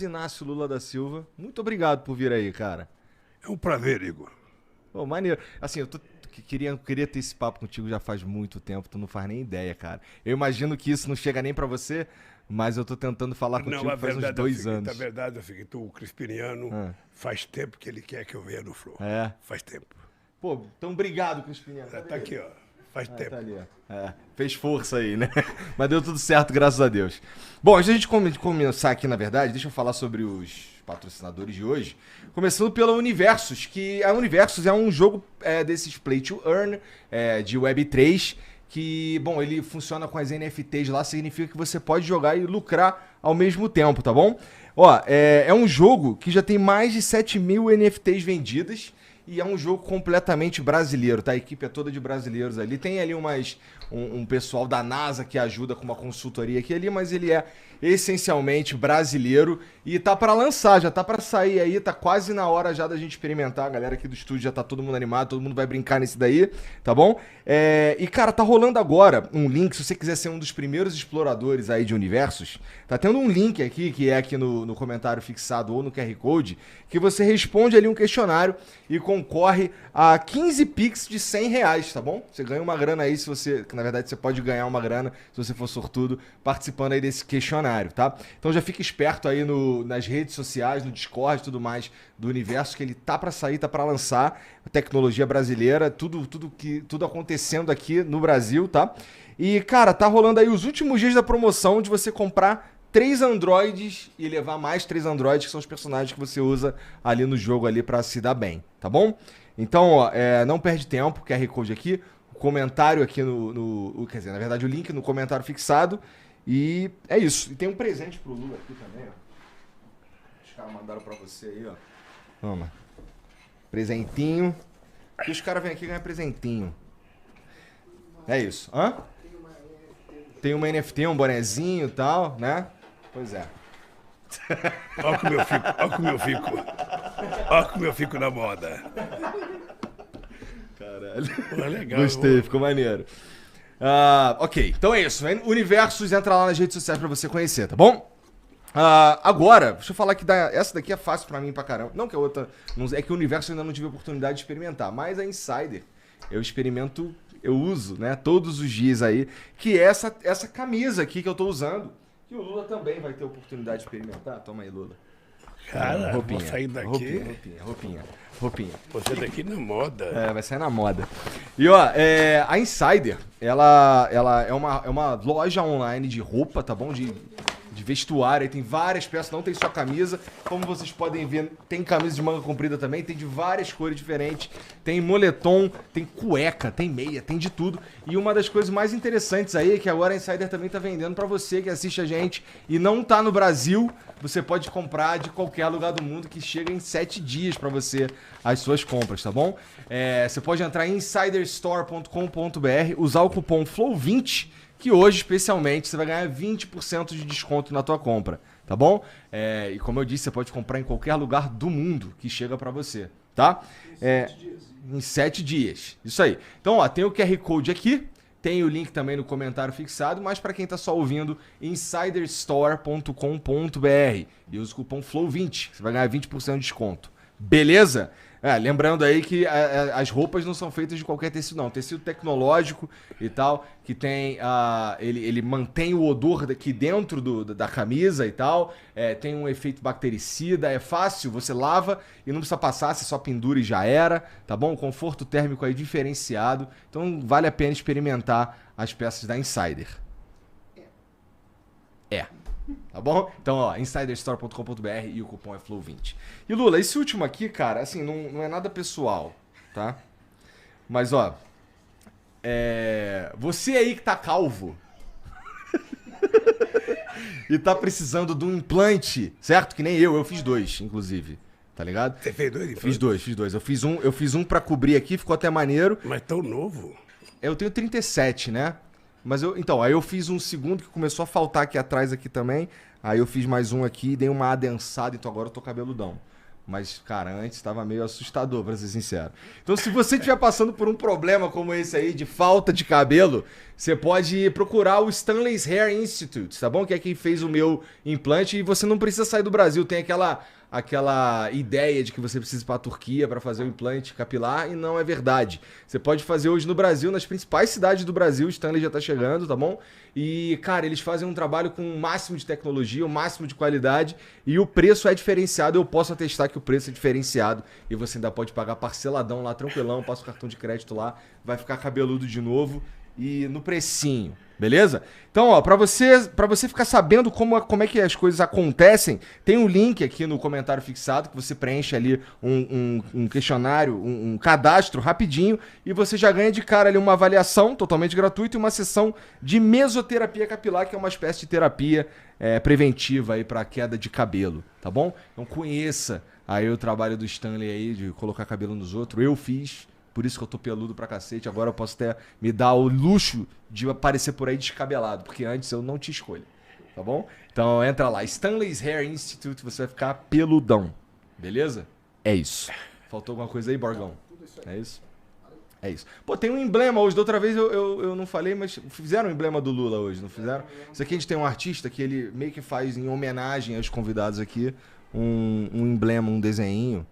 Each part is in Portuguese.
Inácio Lula da Silva, muito obrigado por vir aí, cara. É um prazer, Igor. Pô, maneiro. Assim, queria ter esse papo contigo já faz muito tempo, tu não faz nem ideia, cara. Eu imagino que isso não chega nem pra você, mas eu tô tentando falar contigo faz uns 2 anos. Na verdade, é o seguinte, o Crispiniano faz tempo que ele quer que eu venha no Flow. É. Faz tempo. Pô, então obrigado, Crispiniano. Tá aqui, ó. Faz tempo. Tá ali, ó. Fez força aí, né? Mas deu tudo certo, graças a Deus. Bom, antes de a gente começar aqui, na verdade, deixa eu falar sobre os patrocinadores de hoje. Começando pela Universos, que a Universos é um jogo desses Play to Earn, de Web3, que, bom, ele funciona com as NFTs lá, significa que você pode jogar e lucrar ao mesmo tempo, tá bom? Ó, é um jogo que já tem mais de 7.000 NFTs vendidas. E é um jogo completamente brasileiro, tá? A equipe é toda de brasileiros ali. Tem ali um pessoal da NASA que ajuda com uma consultoria aqui ali, mas ele é essencialmente brasileiro e tá pra lançar, já tá pra sair aí, tá quase na hora já da gente experimentar. A galera aqui do estúdio já tá todo mundo animado, todo mundo vai brincar nesse daí, tá bom? E cara, tá rolando agora um link, se você quiser ser um dos primeiros exploradores aí de universos, tá tendo um link aqui, que é aqui no comentário fixado ou no QR Code, que você responde ali um questionário e concorre a 15 Pix de R$100, tá bom? Você ganha uma grana aí, que na verdade você pode ganhar uma grana se você for sortudo participando aí desse questionário, tá? Então já fica esperto aí nas redes sociais, no Discord e tudo mais do universo, que ele tá pra sair, tá pra lançar, tecnologia brasileira, tudo acontecendo aqui no Brasil, tá? E, cara, tá rolando aí os últimos dias da promoção de você comprar 3 androides e levar mais 3 androides, que são os personagens que você usa ali no jogo ali pra se dar bem, tá bom? Então, ó, não perde tempo, QR Code aqui, o comentário aqui quer dizer, na verdade o link no comentário fixado, e é isso. E tem um presente pro Lula aqui também, ó. Os caras mandaram pra você aí, ó. Toma. Presentinho. E os caras vêm aqui ganhar presentinho. É isso. Hã? Tem uma NFT, um bonezinho e tal, né? Pois é. Olha como eu fico, olha como eu fico. Olha como eu fico na moda. Caralho. Pô, legal. Gostei, ficou maneiro. Ok, então é isso. Universos, entra lá nas redes sociais pra você conhecer, tá bom? Agora, deixa eu falar que essa daqui é fácil pra mim pra caramba. Não que a outra... É que o Universo eu ainda não tive a oportunidade de experimentar. Mas a Insider, eu experimento... Eu uso, né, todos os dias aí, que é essa camisa aqui que eu tô usando, que o Lula também vai ter oportunidade de experimentar. Toma aí, Lula. Cara, roupinha, vou sair daqui. Roupinha. Você daqui na moda. Vai sair na moda. E ó, a Insider, ela é uma loja online de roupa, tá bom? De vestuário, aí tem várias peças, não tem só camisa. Como vocês podem ver, tem camisa de manga comprida também, tem de várias cores diferentes. Tem moletom, tem cueca, tem meia, tem de tudo. E uma das coisas mais interessantes aí é que agora a Insider também tá vendendo pra você que assiste a gente e não tá no Brasil. Você pode comprar de qualquer lugar do mundo, que chega em 7 dias pra você as suas compras, tá bom? Você pode entrar em insiderstore.com.br, usar o cupom FLOW20, que hoje, especialmente, você vai ganhar 20% de desconto na tua compra, tá bom? E como eu disse, você pode comprar em qualquer lugar do mundo que chega pra você, tá? Em 7 dias. Isso aí. Então, ó, tem o QR Code aqui, tem o link também no comentário fixado, mas para quem tá só ouvindo, insiderstore.com.br e usa o cupom FLOW20, você vai ganhar 20% de desconto. Beleza? Lembrando aí que as roupas não são feitas de qualquer tecido, não. Tecido tecnológico e tal, que tem. Ele mantém o odor aqui dentro da camisa e tal. Tem um efeito bactericida, é fácil, você lava e não precisa passar, você só pendura e já era, tá bom? Conforto térmico aí diferenciado. Então vale a pena experimentar as peças da Insider. Tá bom? Então, ó, insiderstore.com.br e o cupom é FLOW20. E Lula, esse último aqui, cara, assim, não é nada pessoal, tá? Mas, ó, você aí que tá calvo e tá precisando de um implante, certo? Que nem eu fiz 2, inclusive, tá ligado? Você fez 2? Fiz dois. Eu fiz um pra cobrir aqui, ficou até maneiro. Mas tão novo. Eu tenho 37, né? Mas aí eu fiz um segundo que começou a faltar aqui atrás aqui também. Aí eu fiz mais um aqui e dei uma adensada, então agora eu tô cabeludão. Mas, cara, antes tava meio assustador, pra ser sincero. Então, se você estiver passando por um problema como esse aí, de falta de cabelo, você pode procurar o Stanley's Hair Institute, tá bom? Que é quem fez o meu implante e você não precisa sair do Brasil. Tem aquela ideia de que você precisa ir pra Turquia para fazer o implante capilar e não é verdade. Você pode fazer hoje no Brasil, nas principais cidades do Brasil, o Stanley já tá chegando, tá bom? E, cara, eles fazem um trabalho com o máximo de tecnologia, o máximo de qualidade e o preço é diferenciado. Eu posso atestar que o preço é diferenciado e você ainda pode pagar parceladão lá, tranquilão, passa o cartão de crédito lá, vai ficar cabeludo de novo e no precinho. Beleza? Então, ó, pra você ficar sabendo como é que as coisas acontecem, tem um link aqui no comentário fixado que você preenche ali um questionário, um cadastro rapidinho e você já ganha de cara ali uma avaliação totalmente gratuita e uma sessão de mesoterapia capilar, que é uma espécie de terapia preventiva aí pra queda de cabelo, tá bom? Então conheça aí o trabalho do Stanley aí de colocar cabelo nos outros. Eu fiz. Por isso que eu tô peludo pra cacete. Agora eu posso até me dar o luxo de aparecer por aí descabelado. Porque antes eu não tinha escolha. Tá bom? Então entra lá. Stanley's Hair Institute. Você vai ficar peludão. Beleza? É isso. Faltou alguma coisa aí, Borgão? É isso? É isso. Pô, tem um emblema hoje. Da outra vez eu não falei, mas fizeram um emblema do Lula hoje, não fizeram? Isso aqui a gente tem um artista que ele meio que faz em homenagem aos convidados aqui um emblema, um desenho.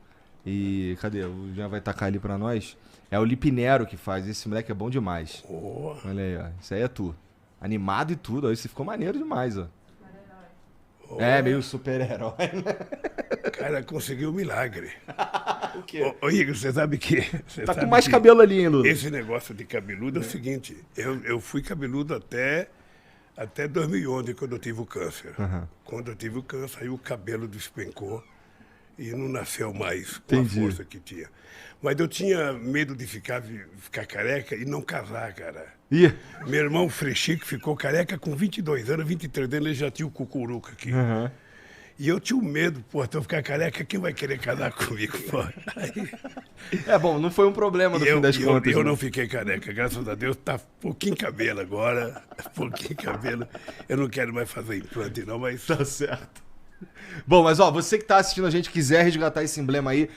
E cadê? O Jean vai tacar ali pra nós. É o Lipinero que faz. Esse moleque é bom demais. Oh. Olha aí, ó. Isso aí é tu. Animado e tudo. Ó. Esse ficou maneiro demais, ó. Oh. É, meio super-herói, né? Cara, conseguiu um milagre. O quê? Ô, Igor, você sabe que... Tá com mais cabelo ali, hein, Lula? Esse negócio de cabeludo é o seguinte. Eu fui cabeludo até 2011, quando eu tive o câncer. Uhum. Quando eu tive o câncer, aí o cabelo despencou. E não nasceu mais com a força que tinha. Mas eu tinha medo de ficar careca e não casar, cara. Meu irmão Frechico ficou careca com 22 anos, 23 anos, ele já tinha o cucuruca aqui. Uhum. E eu tinha um medo, pô, se eu ficar careca, quem vai querer casar comigo, pô? Aí... É bom, não foi um problema no fim das contas. Eu não fiquei careca, graças a Deus, tá pouquinho cabelo agora, pouquinho cabelo. Eu não quero mais fazer implante não, mas... Tá certo. Bom, mas ó, você que tá assistindo a gente, quiser resgatar esse emblema aí,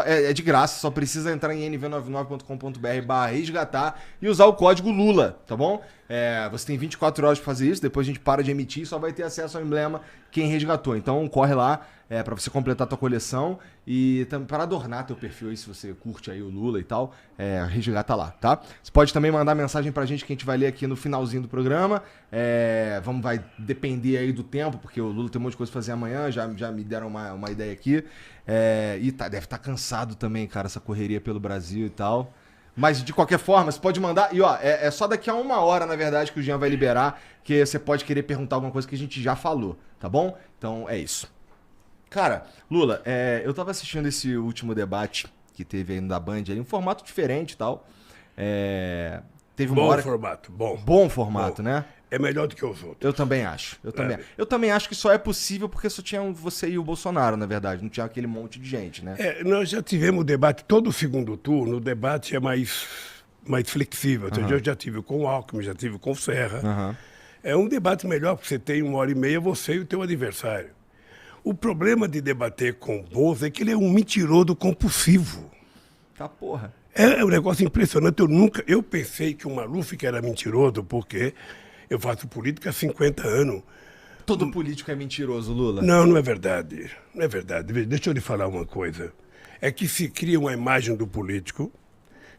é de graça, só precisa entrar em nv99.com.br/resgatar e usar o código LULA, tá bom? Você tem 24 horas pra fazer isso, depois a gente para de emitir e só vai ter acesso ao emblema quem resgatou. Então corre lá pra você completar a tua coleção e também para adornar teu perfil aí, se você curte aí o Lula e tal, resgata lá, tá? Você pode também mandar mensagem pra gente que a gente vai ler aqui no finalzinho do programa. Vai depender aí do tempo, porque o Lula tem um monte de coisa pra fazer amanhã, já me deram uma ideia aqui. Deve estar cansado também, cara, essa correria pelo Brasil e tal. Mas, de qualquer forma, você pode mandar... E, ó, é só daqui a 1 hora, na verdade, que o Jean vai liberar, que você pode querer perguntar alguma coisa que a gente já falou, tá bom? Então, é isso. Cara, Lula, eu tava assistindo esse último debate que teve aí no da Band, ali, um formato diferente e tal. Teve uma hora... formato, bom. Bom formato, né? É melhor do que os outros. Eu também acho. Eu também acho que só é possível porque só tinha você e o Bolsonaro, na verdade. Não tinha aquele monte de gente, né? Nós já tivemos debate, todo segundo turno, o debate é mais flexível. Uhum. Eu já tive com o Alckmin, já tive com o Serra. Uhum. É um debate melhor, porque você tem 1h30, você e o teu adversário. O problema de debater com o Bozo é que ele é um mentiroso compulsivo. Tá porra. É um negócio impressionante. Eu pensei que o Maluf que era mentiroso, porque... Eu faço política há 50 anos. Todo político é mentiroso, Lula? Não é verdade. Não é verdade. Deixa eu lhe falar uma coisa. É que se cria uma imagem do político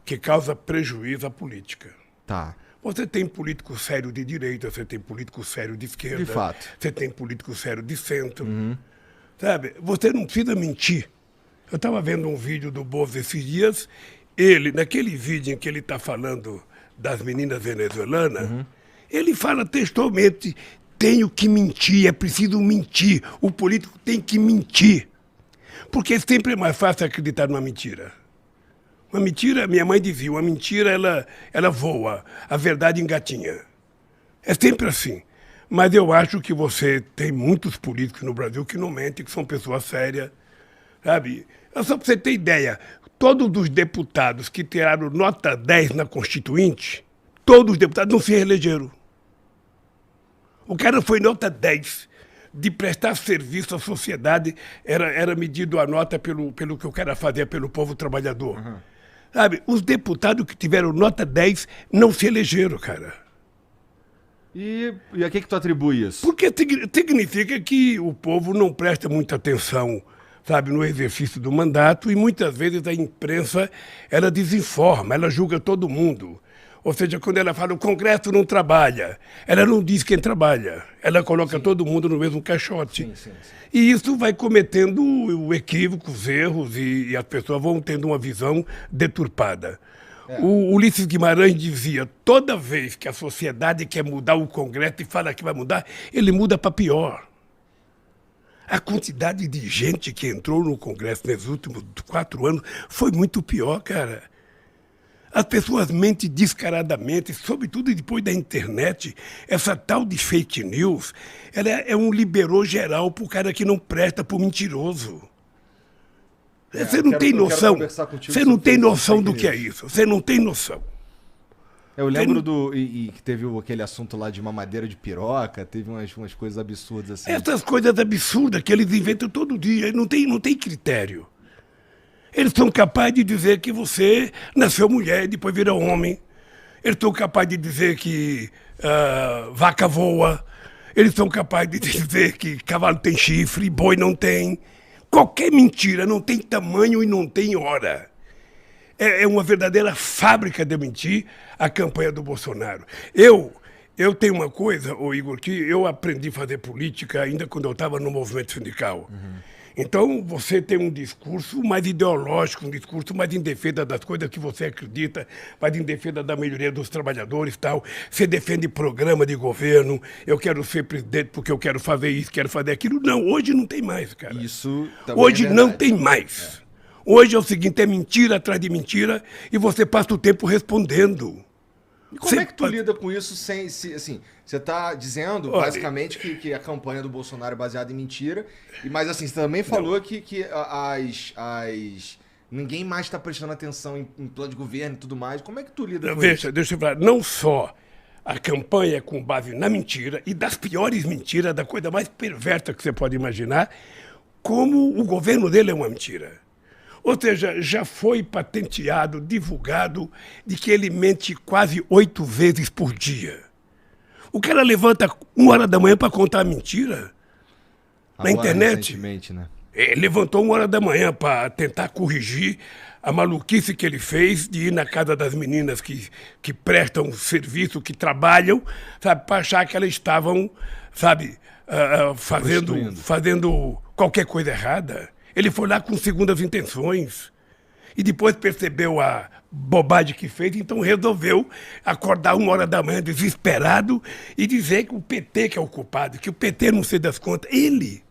que causa prejuízo à política. Tá. Você tem político sério de direita, você tem político sério de esquerda. De fato. Você tem político sério de centro. Uhum. Sabe? Você não precisa mentir. Eu estava vendo um vídeo do Bozo esses dias. Naquele vídeo em que ele está falando das meninas venezuelanas, ele fala textualmente, tenho que mentir, é preciso mentir, o político tem que mentir. Porque sempre é mais fácil acreditar numa mentira. Uma mentira, minha mãe dizia, uma mentira ela voa, a verdade engatinha. É sempre assim. Mas eu acho que você tem muitos políticos no Brasil que não mentem, que são pessoas sérias, sabe? Só para você ter ideia, todos os deputados que tiraram nota 10 na Constituinte, todos os deputados não se reelegeram. O cara foi nota 10. de prestar serviço à sociedade, era medido a nota pelo que o cara fazia pelo povo trabalhador. Uhum. Sabe, os deputados que tiveram nota 10 não se elegeram, cara. E a que tu atribui isso? Porque significa que o povo não presta muita atenção, sabe, no exercício do mandato, e muitas vezes a imprensa, ela desinforma, ela julga todo mundo. Ou seja, quando ela fala o Congresso não trabalha, ela não diz quem trabalha, ela coloca todo mundo no mesmo caixote. Sim. E isso vai cometendo equívocos, erros, e as pessoas vão tendo uma visão deturpada. O Ulisses Guimarães dizia, toda vez que a sociedade quer mudar o Congresso e fala que vai mudar, ele muda para pior. A quantidade de gente que entrou no Congresso nesses últimos 4 anos foi muito pior, cara. As pessoas mentem descaradamente, sobretudo depois da internet. Essa tal de fake news, ela é um liberou geral pro cara que não presta, pro mentiroso. Você não tem noção. Você não tem noção do que é isso. Você não tem noção. Eu lembro que teve aquele assunto lá de mamadeira de piroca, teve umas coisas absurdas assim. Essas coisas absurdas que eles inventam todo dia, não tem critério. Eles são capazes de dizer que você nasceu mulher e depois vira homem. Eles são capazes de dizer que vaca voa. Eles são capazes de dizer que cavalo tem chifre e boi não tem. Qualquer mentira não tem tamanho e não tem hora. É uma verdadeira fábrica de mentir a campanha do Bolsonaro. Eu tenho uma coisa, Igor, que eu aprendi a fazer política ainda quando eu estava no movimento sindical. Uhum. Então, você tem um discurso mais ideológico, um discurso mais em defesa das coisas que você acredita, mais em defesa da melhoria dos trabalhadores e tal. Você defende programa de governo, eu quero ser presidente porque eu quero fazer isso, quero fazer aquilo. Não, hoje não tem mais, cara. Isso também hoje é não tem mais. Hoje é o seguinte, é mentira atrás de mentira e você passa o tempo respondendo. E como é que tu lida com isso sem, assim, você está dizendo, basicamente, que a campanha do Bolsonaro é baseada em mentira, mas assim, você também falou que ninguém mais está prestando atenção em plano de governo e tudo mais. Como é que tu lida com isso? Deixa eu falar, não só a campanha é com base na mentira, e das piores mentiras, da coisa mais perversa que você pode imaginar, como o governo dele é uma mentira. Ou seja, já foi patenteado, divulgado, de que ele mente quase 8 vezes por dia. O cara levanta 1h da manhã para contar mentira na internet. Né? Ele levantou 1h da manhã para tentar corrigir a maluquice que ele fez de ir na casa das meninas que prestam serviço, que trabalham, para achar que elas estavam, fazendo qualquer coisa errada. Ele foi lá com segundas intenções e depois percebeu a bobagem que fez, então resolveu acordar 1h da manhã desesperado e dizer que o PT que é o culpado, que o PT não sei das contas. Ele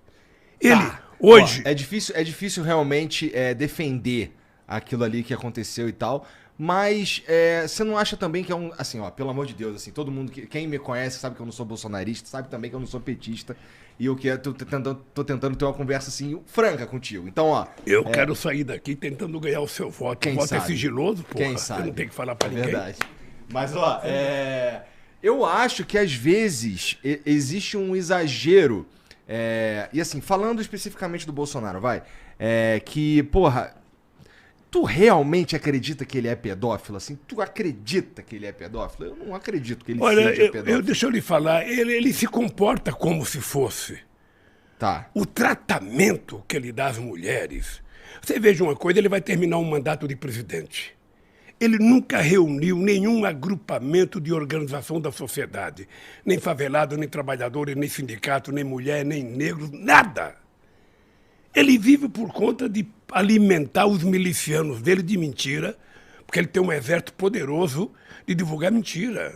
hoje... É difícil realmente defender aquilo ali que aconteceu e tal, mas você não acha também que é assim, pelo amor de Deus, assim, todo mundo, quem me conhece sabe que eu não sou bolsonarista, sabe também que eu não sou petista, e eu tô tentando ter uma conversa assim, franca contigo. Então, eu quero sair daqui tentando ganhar o seu voto. Quem o voto sabe? É sigiloso, porra. Quem sabe? Eu não tenho que falar pra ninguém. Verdade. Mas, eu acho que às vezes existe um exagero, e assim, falando especificamente do Bolsonaro, que, porra, tu realmente acredita que ele é pedófilo? Assim, tu acredita que ele é pedófilo? Eu não acredito que ele seja pedófilo. Deixa eu lhe falar, ele se comporta como se fosse. Tá. O tratamento que ele dá às mulheres. Você veja uma coisa, ele vai terminar um mandato de presidente. Ele nunca reuniu nenhum agrupamento de organização da sociedade. Nem favelado, nem trabalhadores, nem sindicato, nem mulher, nem negros, nada. Ele vive por conta de alimentar os milicianos dele de mentira, porque ele tem um exército poderoso de divulgar mentira.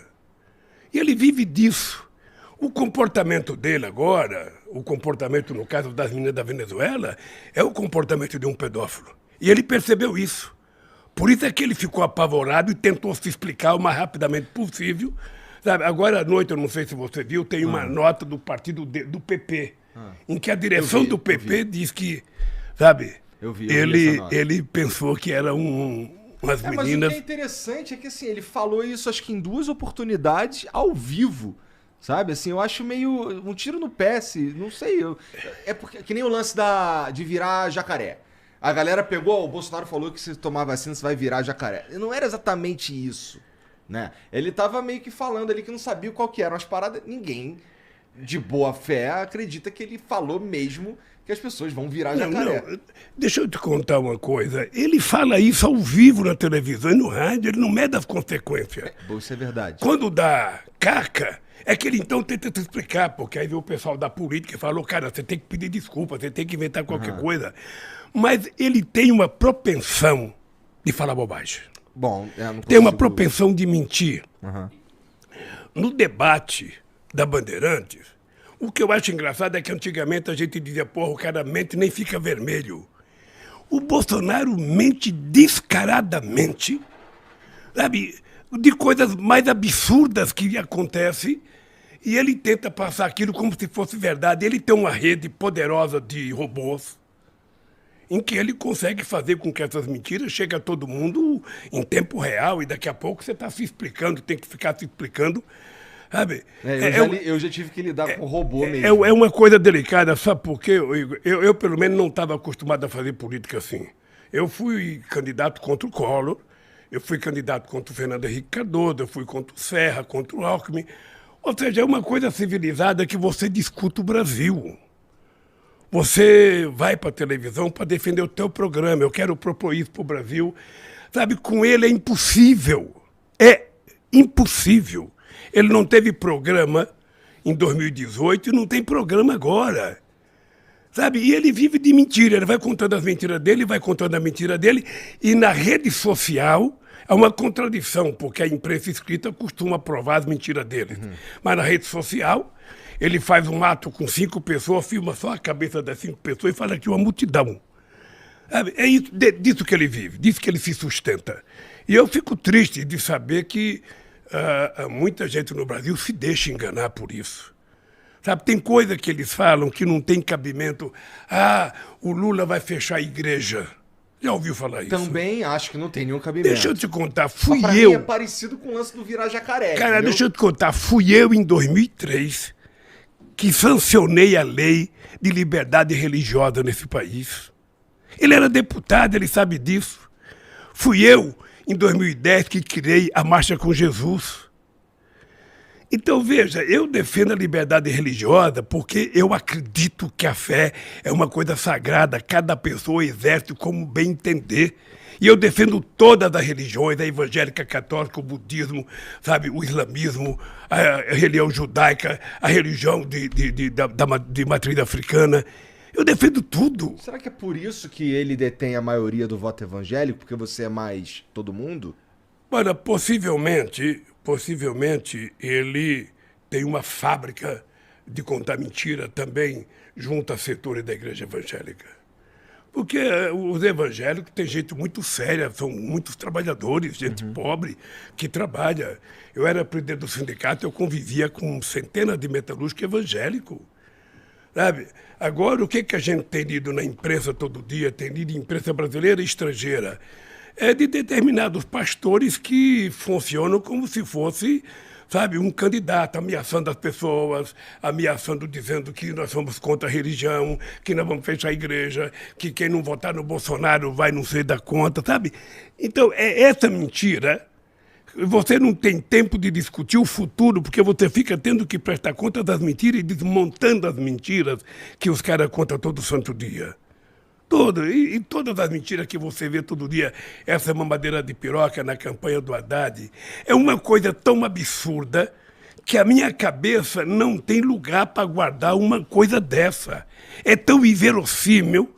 E ele vive disso. O comportamento dele agora, o comportamento, no caso das meninas da Venezuela, é o comportamento de um pedófilo. E ele percebeu isso. Por isso é que ele ficou apavorado e tentou se explicar o mais rapidamente possível. Sabe, agora à noite, eu não sei se você viu, tem uma nota do partido do PP, em que a direção do PP diz que, ele pensou que era umas meninas... Mas o que é interessante é que assim, ele falou isso acho que em 2 oportunidades ao vivo, Sabe, assim, eu acho meio um tiro no pé, não sei. É porque, que nem o lance de virar jacaré. A galera pegou, o Bolsonaro falou que se tomar vacina você vai virar jacaré. Não era exatamente isso, né? Ele tava meio que falando ali que não sabia qual que eram as paradas. Ninguém de boa fé acredita que ele falou mesmo que as pessoas vão virar jacaré. Não, deixa eu te contar uma coisa. Ele fala isso ao vivo na televisão e no rádio, ele não mede as consequências. Isso é verdade. Quando dá caca, é que ele então tenta te explicar, porque aí vem o pessoal da política e falou, cara, você tem que pedir desculpa, você tem que inventar qualquer coisa. Mas ele tem uma propensão de falar bobagem. Bom, não Tem uma consigo- propensão de mentir. Aham. No debate da Bandeirantes, o que eu acho engraçado é que antigamente a gente dizia, porra, o cara mente nem fica vermelho. O Bolsonaro mente descaradamente, sabe, de coisas mais absurdas que acontecem, e ele tenta passar aquilo como se fosse verdade. Ele tem uma rede poderosa de robôs, em que ele consegue fazer com que essas mentiras cheguem a todo mundo em tempo real, e daqui a pouco você está se explicando, tem que ficar se explicando, sabe? Eu já tive que lidar com robô mesmo. É uma coisa delicada, sabe por quê, Igor? Eu pelo menos, não estava acostumado a fazer política assim. Eu fui candidato contra o Collor, eu fui candidato contra o Fernando Henrique Cardoso, eu fui contra o Serra, contra o Alckmin. Ou seja, é uma coisa civilizada que você discute o Brasil. Você vai para a televisão para defender o teu programa. Eu quero propor isso para o Brasil. Sabe, com ele é impossível. É impossível. Ele não teve programa em 2018 e não tem programa agora. Sabe, e ele vive de mentira. Ele vai contando as mentiras dele, vai contando a mentira dele. E na rede social há uma contradição, porque a imprensa escrita costuma provar as mentiras dele. Mas na rede social, ele faz um ato com 5 pessoas, filma só a cabeça das 5 pessoas e fala que é uma multidão. Sabe? É isso, disso que ele vive, disso que ele se sustenta. E eu fico triste de saber que muita gente no Brasil se deixa enganar por isso. Sabe, tem coisa que eles falam que não tem cabimento. Ah, o Lula vai fechar a igreja. Já ouviu falar isso? Também acho que não tem nenhum cabimento. Deixa eu te contar, Só fui pra eu. mim é parecido com o lance do virar jacaré. Cara, entendeu? deixa eu te contar, fui eu em 2003 que sancionei a lei de liberdade religiosa nesse país. Ele era deputado, ele sabe disso. Fui eu, em 2010, que criei a Marcha com Jesus. Então, veja, eu defendo a liberdade religiosa porque eu acredito que a fé é uma coisa sagrada, cada pessoa exerce como bem entender. E eu defendo todas as religiões, a evangélica, a católica, o budismo, sabe, o islamismo, a religião judaica, a religião de matriz africana. Eu defendo tudo. Será que é por isso que ele detém a maioria do voto evangélico? Porque você é mais todo mundo? Olha, possivelmente ele tem uma fábrica de contar mentira também junto a setores da igreja evangélica. Porque os evangélicos têm gente muito séria, são muitos trabalhadores, gente pobre que trabalha. Eu era presidente do sindicato, eu convivia com centenas de metalúrgicos evangélicos. Sabe? Agora, o que a gente tem lido na imprensa todo dia, tem lido imprensa brasileira e estrangeira, é de determinados pastores que funcionam como se fosse, sabe, um candidato, ameaçando as pessoas, ameaçando, dizendo que nós somos contra a religião, que nós vamos fechar a igreja, que quem não votar no Bolsonaro vai não sei da conta, sabe? Então, é essa mentira. Você não tem tempo de discutir o futuro, porque você fica tendo que prestar conta das mentiras e desmontando as mentiras que os caras contam todo santo dia. E todas as mentiras que você vê todo dia, essa mamadeira de piroca na campanha do Haddad, é uma coisa tão absurda que a minha cabeça não tem lugar para guardar uma coisa dessa. É tão inverossímil,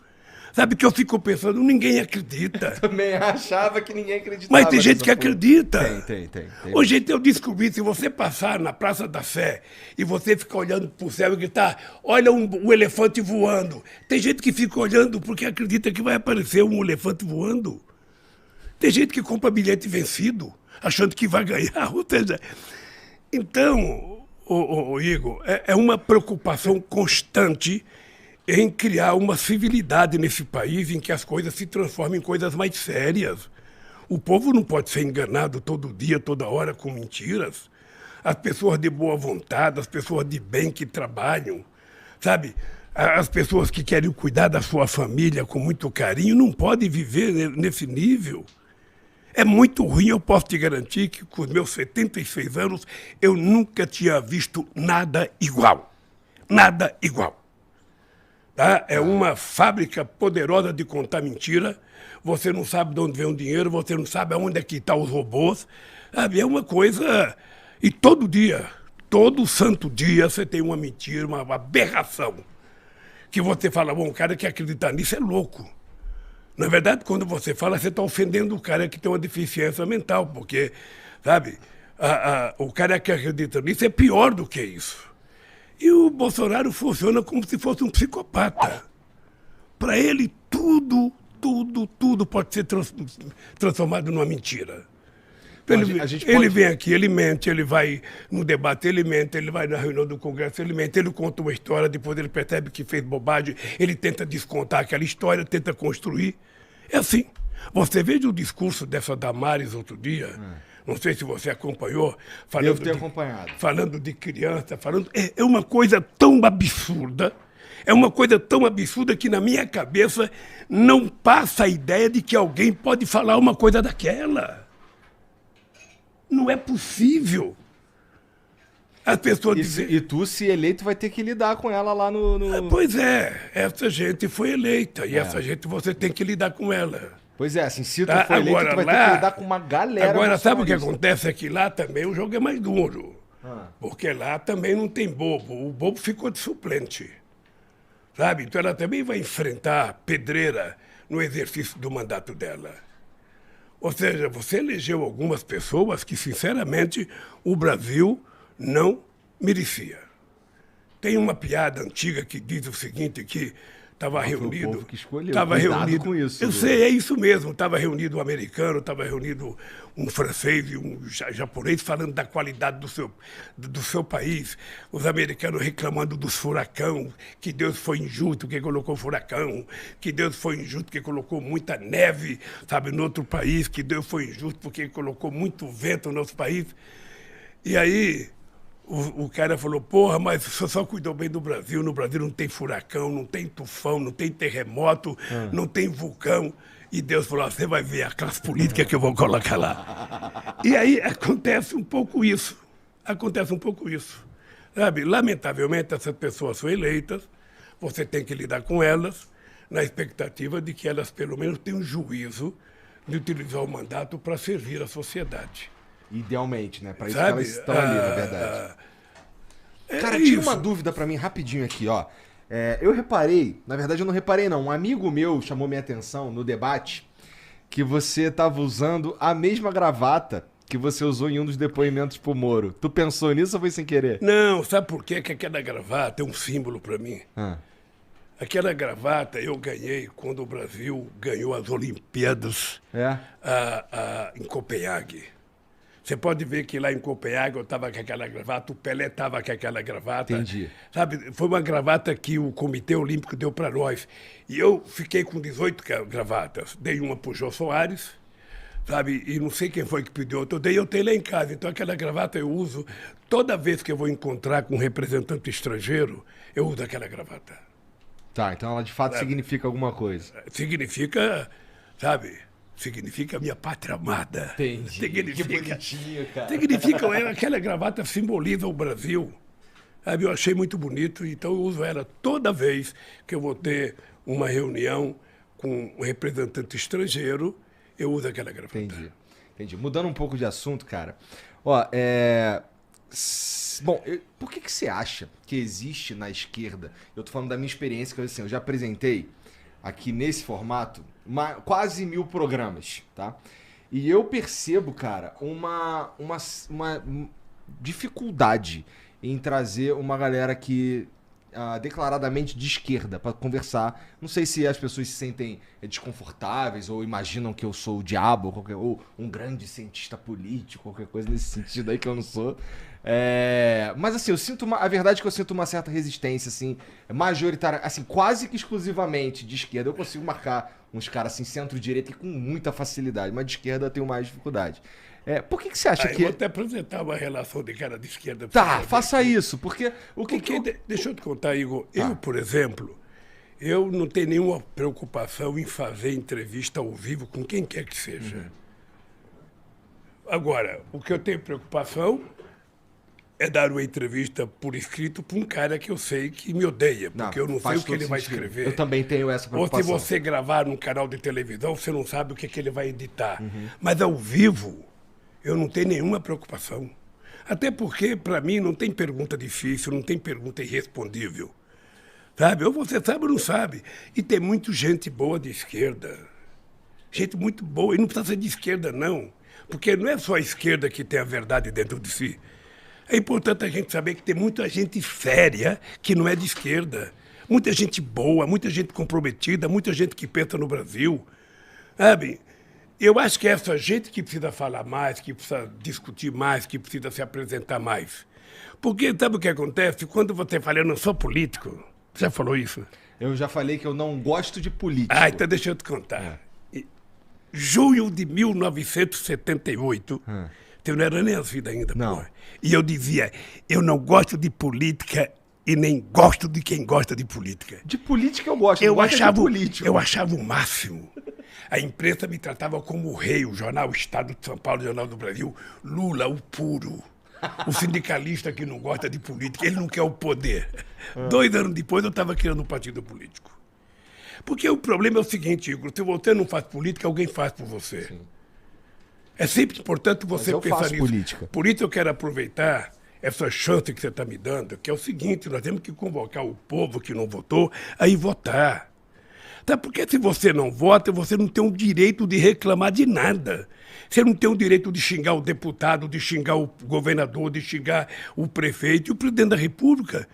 sabe, que eu fico pensando, ninguém acredita. Também achava que ninguém acreditava. Mas tem gente nessa que porra. acredita. Tem. Hoje eu descobri, se você passar na Praça da Sé e você ficar olhando para o céu e gritar, olha um elefante voando. Tem gente que fica olhando porque acredita que vai aparecer um elefante voando. Tem gente que compra bilhete vencido, achando que vai ganhar. Ou seja, então, Igor, é uma preocupação constante em criar uma civilidade nesse país em que as coisas se transformem em coisas mais sérias. O povo não pode ser enganado todo dia, toda hora com mentiras. as pessoas de boa vontade, as pessoas de bem que trabalham, sabe? As pessoas que querem cuidar da sua família com muito carinho não podem viver nesse nível. É muito ruim, eu posso te garantir que com os meus 76 anos eu nunca tinha visto nada igual. Nada igual. Tá? É uma fábrica poderosa de contar mentira. Você não sabe de onde vem o dinheiro, você não sabe aonde é que estão os robôs. Sabe? É uma coisa... E todo dia, todo santo dia, você tem uma mentira, uma aberração. Que você fala, bom, o cara que acredita nisso é louco. Na verdade, quando você fala, você está ofendendo o cara que tem uma deficiência mental, porque, sabe, o cara que acredita nisso é pior do que isso. E o Bolsonaro funciona como se fosse um psicopata. Para ele, tudo pode ser transformado numa mentira. Ele vem aqui, ele mente, ele vai no debate, ele mente, ele vai na reunião do Congresso, ele mente, ele conta uma história, depois ele percebe que fez bobagem, ele tenta descontar aquela história, tenta construir. É assim. Você veja o discurso dessa Damares outro dia, não sei se você acompanhou, Devo ter acompanhado. Falando de criança, é uma coisa tão absurda, é uma coisa tão absurda que na minha cabeça não passa a ideia de que alguém pode falar uma coisa daquela. Não é possível. As pessoas dizem... E tu, se eleito, vai ter que lidar com ela lá no... Pois é, essa gente foi eleita e essa gente você tem que lidar com ela. Pois é, assim, se tu for eleito, tu vai ter que lidar com uma galera... Agora, sabe o que acontece? É que lá também o jogo é mais duro. Porque lá também não tem bobo. O bobo ficou de suplente. Sabe? Então ela também vai enfrentar pedreira no exercício do mandato dela. Ou seja, você elegeu algumas pessoas que, sinceramente, o Brasil não merecia. Tem uma piada antiga que diz o seguinte, que estava reunido... Foi o povo que escolheu. Estava reunido com isso. Eu sei, é isso mesmo. Estava reunido um americano, estava reunido um francês e um japonês falando da qualidade do seu país. Os americanos reclamando dos furacão, que Deus foi injusto que colocou furacão, que Deus foi injusto que colocou muita neve, sabe, no outro país, que Deus foi injusto porque colocou muito vento no nosso país. E aí... O cara falou, porra, mas você só cuidou bem do Brasil. No Brasil não tem furacão, não tem tufão, não tem terremoto, não tem vulcão. E Deus falou, você vai ver a classe política que eu vou colocar lá. E aí acontece um pouco isso. Acontece um pouco isso. Sabe? Lamentavelmente, essas pessoas são eleitas, você tem que lidar com elas, na expectativa de que elas, pelo menos, tenham juízo de utilizar o mandato para servir a sociedade. Idealmente, né? Para isso Sabe? que elas estão ali, na verdade. Cara, isso. tinha uma dúvida pra mim rapidinho aqui, ó. Eu reparei, na verdade eu não reparei não, um amigo meu chamou minha atenção no debate que você tava usando a mesma gravata que você usou em um dos depoimentos pro Moro. Tu pensou nisso ou foi sem querer? Não, sabe por quê? Que aquela gravata é um símbolo pra mim. Aquela gravata eu ganhei quando o Brasil ganhou as Olimpíadas em Copenhague. Você pode ver que lá em Copenhague eu estava com aquela gravata, o Pelé estava com aquela gravata. Entendi. Sabe, foi uma gravata que o Comitê Olímpico deu para nós. E eu fiquei com 18 gravatas. Dei uma para o Jô Soares, sabe, e não sei quem foi que pediu outra. Eu tenho lá em casa. Então aquela gravata eu uso toda vez que eu vou encontrar com um representante estrangeiro, eu uso aquela gravata. Tá, então ela de fato significa alguma coisa. Significa, sabe... Significa minha pátria amada. Entendi. Significa, que bonitinho, cara. Significa, aquela gravata simboliza o Brasil. Sabe, eu achei muito bonito, então eu uso ela toda vez que eu vou ter uma reunião com um representante estrangeiro, eu uso aquela gravata. Entendi. Mudando um pouco de assunto, cara. Ó, Bom, por que você acha que existe na esquerda? Eu tô falando da minha experiência, que assim, eu já apresentei aqui nesse formato quase 1000 programas, tá? E eu percebo, cara, uma dificuldade em trazer uma galera que declaradamente de esquerda para conversar. Não sei se as pessoas se sentem desconfortáveis ou imaginam que eu sou o diabo ou um grande cientista político, qualquer coisa nesse sentido aí que eu não sou. Mas assim, eu sinto a verdade é que eu sinto uma certa resistência, assim, majoritária, assim, quase que exclusivamente de esquerda. Eu consigo marcar uns caras assim, centro-direita e com muita facilidade, mas de esquerda eu tenho mais dificuldade. Por que você acha Eu que... vou até apresentar uma relação de cara de esquerda. Tá, faça isso, porque... Deixa eu te contar, Igor. Eu, por exemplo, eu não tenho nenhuma preocupação em fazer entrevista ao vivo com quem quer que seja. Agora, o que eu tenho preocupação é dar uma entrevista por escrito para um cara que eu sei que me odeia, porque eu não sei o que ele vai escrever. Eu também tenho essa Ou preocupação. se você gravar num canal de televisão, você não sabe o que ele vai editar. Mas ao vivo, eu não tenho nenhuma preocupação. Até porque, para mim, não tem pergunta difícil, não tem pergunta irrespondível. Sabe? Ou você sabe ou não sabe. E tem muita gente boa de esquerda. Gente muito boa. E não precisa ser de esquerda, não. Porque não é só a esquerda que tem a verdade dentro de si. É importante a gente saber que tem muita gente séria que não é de esquerda. Muita gente boa, muita gente comprometida, muita gente que pensa no Brasil. Sabe? Eu acho que é essa gente que precisa falar mais, que precisa discutir mais, que precisa se apresentar mais. Porque sabe o que acontece? Quando você fala, eu não sou político, você já falou isso? Eu já falei que eu não gosto de política. Então deixa eu te contar. Junho de 1978, eu não era nem nascido ainda, Não. porra. E eu dizia, eu não gosto de política e nem gosto de quem gosta de política. De política eu gosto, Eu não gosto achava, de político. eu achava o máximo. A imprensa me tratava como o rei, o jornal Estado de São Paulo, o Jornal do Brasil, Lula, o puro. O sindicalista que não gosta de política, ele não quer o poder. 2 anos depois eu estava criando um partido político. Porque o problema é o seguinte, Igor, se você não faz política, alguém faz por você. Sim. É sempre importante você eu pensar faço nisso. política. Por isso eu quero aproveitar essa chance que você está me dando, que é o seguinte, nós temos que convocar o povo que não votou a ir votar. Tá? Porque se você não vota, você não tem o direito de reclamar de nada. Você não tem o direito de xingar o deputado, de xingar o governador, de xingar o prefeito e o presidente da República.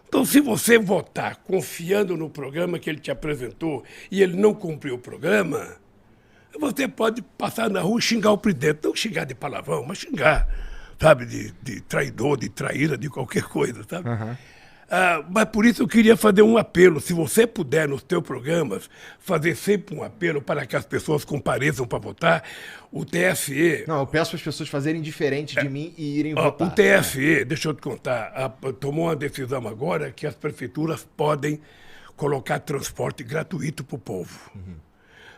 Então, se você votar confiando no programa que ele te apresentou e ele não cumpriu o programa, você pode passar na rua e xingar o presidente. Não xingar de palavrão, mas xingar, sabe, de traidor, de traíra, de qualquer coisa, sabe? Mas por isso eu queria fazer um apelo. Se você puder, nos teus programas, fazer sempre um apelo para que as pessoas compareçam para votar, o TSE... Não, eu peço para as pessoas fazerem diferente de mim e irem O votar. TSE, deixa eu te contar, tomou uma decisão agora que as prefeituras podem colocar transporte gratuito para o povo.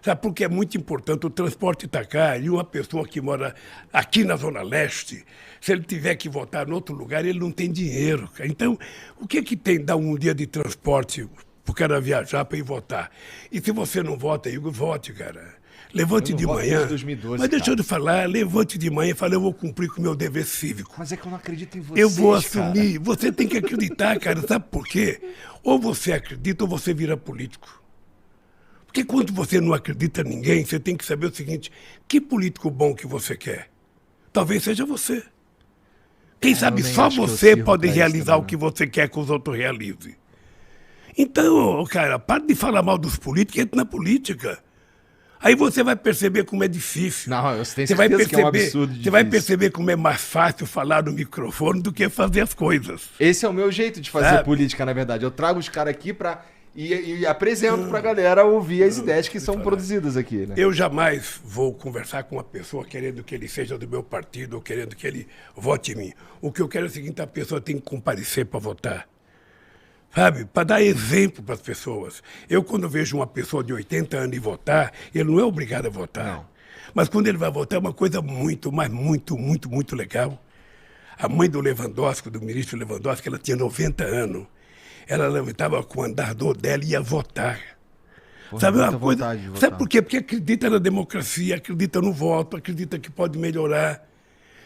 Sabe, porque é muito importante, o transporte está caro e uma pessoa que mora aqui na Zona Leste, se ele tiver que votar em outro lugar, ele não tem dinheiro. Cara. Então, o que tem dar um dia de transporte para o cara viajar para ir votar? E se você não vota, Igor, vote, cara. Levante Eu não de voto manhã. desde 2012, mas deixa cara. eu te falar, levante de manhã e fale, eu vou cumprir com o meu dever cívico. Mas é que eu não acredito em vocês, Eu vou cara. assumir. Você tem que acreditar, cara. Sabe por quê? Ou você acredita ou você vira político. Porque quando você não acredita em ninguém, você tem que saber o seguinte, que político bom que você quer? Talvez seja você. Quem sabe nem só acho que eu você sirvo pode pra isso realizar também, o que você quer que os outros realizem. Então, cara, para de falar mal dos políticos e entra na política. Aí você vai perceber como é difícil. Não, eu tenho Você vai certeza que é um perceber- absurdo Você vai difícil. perceber como é mais fácil falar no microfone do que fazer as coisas. Esse é o meu jeito de fazer Sabe? política, na verdade. Eu trago os caras aqui e apresento pra galera ouvir as ideias que são produzidas aqui, né? Eu jamais vou conversar com uma pessoa querendo que ele seja do meu partido ou querendo que ele vote em mim. O que eu quero é o seguinte, a pessoa tem que comparecer para votar. Sabe? Para dar exemplo para as pessoas. Eu, quando vejo uma pessoa de 80 anos ir votar, ele não é obrigado a votar. Não. Mas quando ele vai votar, é uma coisa muito, mas muito, muito, muito legal. A mãe do Lewandowski, do ministro Lewandowski, ela tinha 90 anos. Ela levantava com o andador dela e ia votar. Porra, Sabe muita uma coisa? vontade de votar. Sabe por quê? Porque acredita na democracia, acredita no voto, acredita que pode melhorar.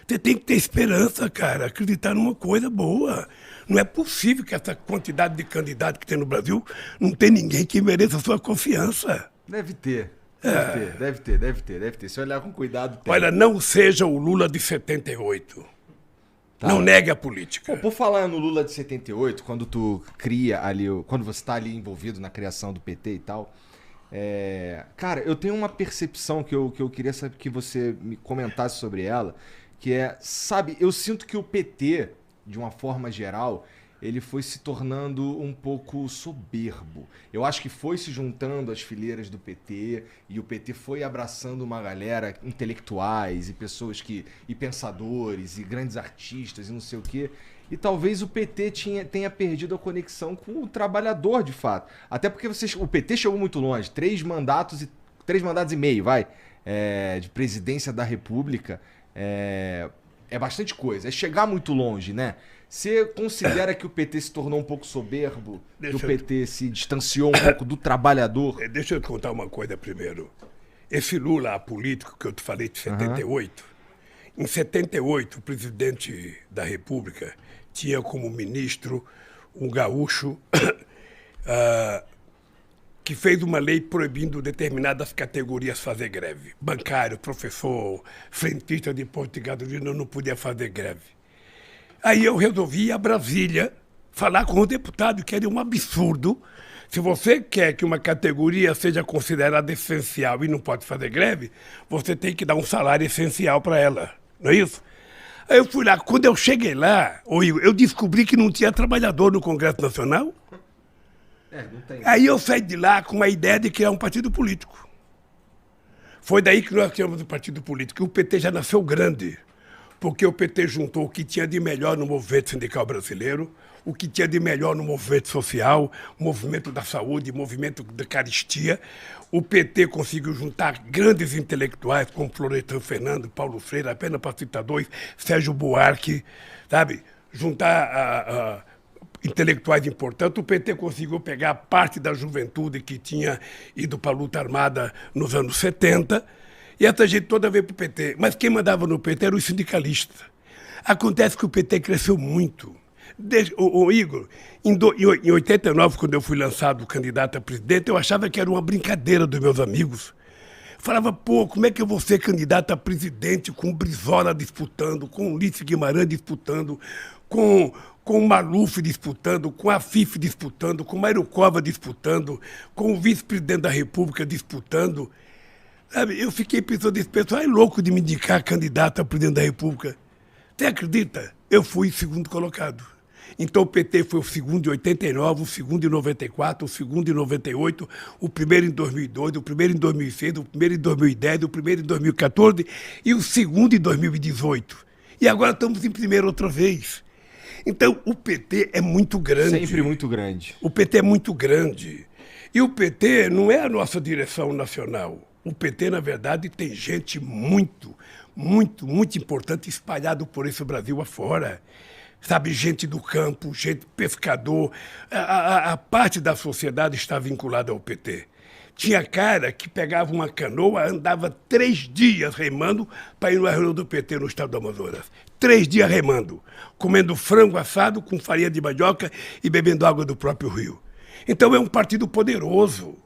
Você tem que ter esperança, cara, acreditar numa coisa boa. Não é possível que essa quantidade de candidatos que tem no Brasil não tem ninguém que mereça a sua confiança. Deve ter. Deve ter. Se olhar com cuidado, tem. Olha, não seja o Lula de 78. Não negue a política. Pô, por falar no Lula de 78, quando tu cria ali, quando você tá ali envolvido na criação do PT e tal, cara, eu tenho uma percepção que eu queria saber que você me comentasse sobre ela, que é, sabe, eu sinto que o PT, de uma forma geral, ele foi se tornando um pouco soberbo. Eu acho que foi se juntando às fileiras do PT e o PT foi abraçando uma galera, intelectuais e pessoas e pensadores e grandes artistas e não sei o quê. E talvez o PT tenha perdido a conexão com o trabalhador, de fato. Até porque o PT chegou muito longe. 3 mandatos e meio, de presidência da República. É bastante coisa. É chegar muito longe, né? Você considera que o PT se tornou um pouco soberbo? Que o PT se distanciou um pouco do trabalhador? Deixa eu te contar uma coisa primeiro. Esse Lula apolítico que eu te falei de 78, em 78, o presidente da República tinha como ministro um gaúcho que fez uma lei proibindo determinadas categorias fazer greve. Bancário, professor, frentista de posto de gasolina não podia fazer greve. Aí eu resolvi ir a Brasília falar com o deputado, que era um absurdo. Se você quer que uma categoria seja considerada essencial e não pode fazer greve, você tem que dar um salário essencial para ela, não é isso? Aí eu fui lá, quando eu cheguei lá, eu descobri que não tinha trabalhador no Congresso Nacional. Não tem. Aí eu saí de lá com a ideia de criar um partido político. Foi daí que nós criamos o partido político. O PT já nasceu grande, porque o PT juntou o que tinha de melhor no movimento sindical brasileiro, o que tinha de melhor no movimento social, movimento da saúde, movimento da caristia. O PT conseguiu juntar grandes intelectuais como Florestan Fernando, Paulo Freire, apenas para citar 2, Sérgio Buarque, sabe? Juntar intelectuais importantes. O PT conseguiu pegar parte da juventude que tinha ido para a luta armada nos anos 70, e essa gente toda veio para o PT. Mas quem mandava no PT eram os sindicalistas. Acontece que o PT cresceu muito. Igor, em 89, quando eu fui lançado candidato a presidente, eu achava que era uma brincadeira dos meus amigos. Falava, como é que eu vou ser candidato a presidente com o Brizola disputando, com o Ulisses Guimarães disputando, com o Maluf disputando, com a FIF disputando, com o Mário Cova disputando, com o vice-presidente da República disputando. Sabe, eu fiquei pensando, esse pessoal é louco de me indicar candidato a presidente da República. Você acredita? Eu fui segundo colocado. Então o PT foi o segundo em 89, o segundo em 94, o segundo em 98, o primeiro em 2002, o primeiro em 2006, o primeiro em 2010, o primeiro em 2014 e o segundo em 2018. E agora estamos em primeiro outra vez. Então o PT é muito grande. Sempre muito grande. O PT é muito grande. E o PT não é a nossa direção nacional. O PT, na verdade, tem gente muito importante espalhado por esse Brasil afora. Sabe, gente do campo, gente pescador. A parte da sociedade está vinculada ao PT. Tinha cara que pegava uma canoa, andava 3 dias remando para ir numa reunião do PT no estado do Amazonas. 3 dias remando, comendo frango assado com farinha de mandioca e bebendo água do próprio rio. Então é um partido poderoso.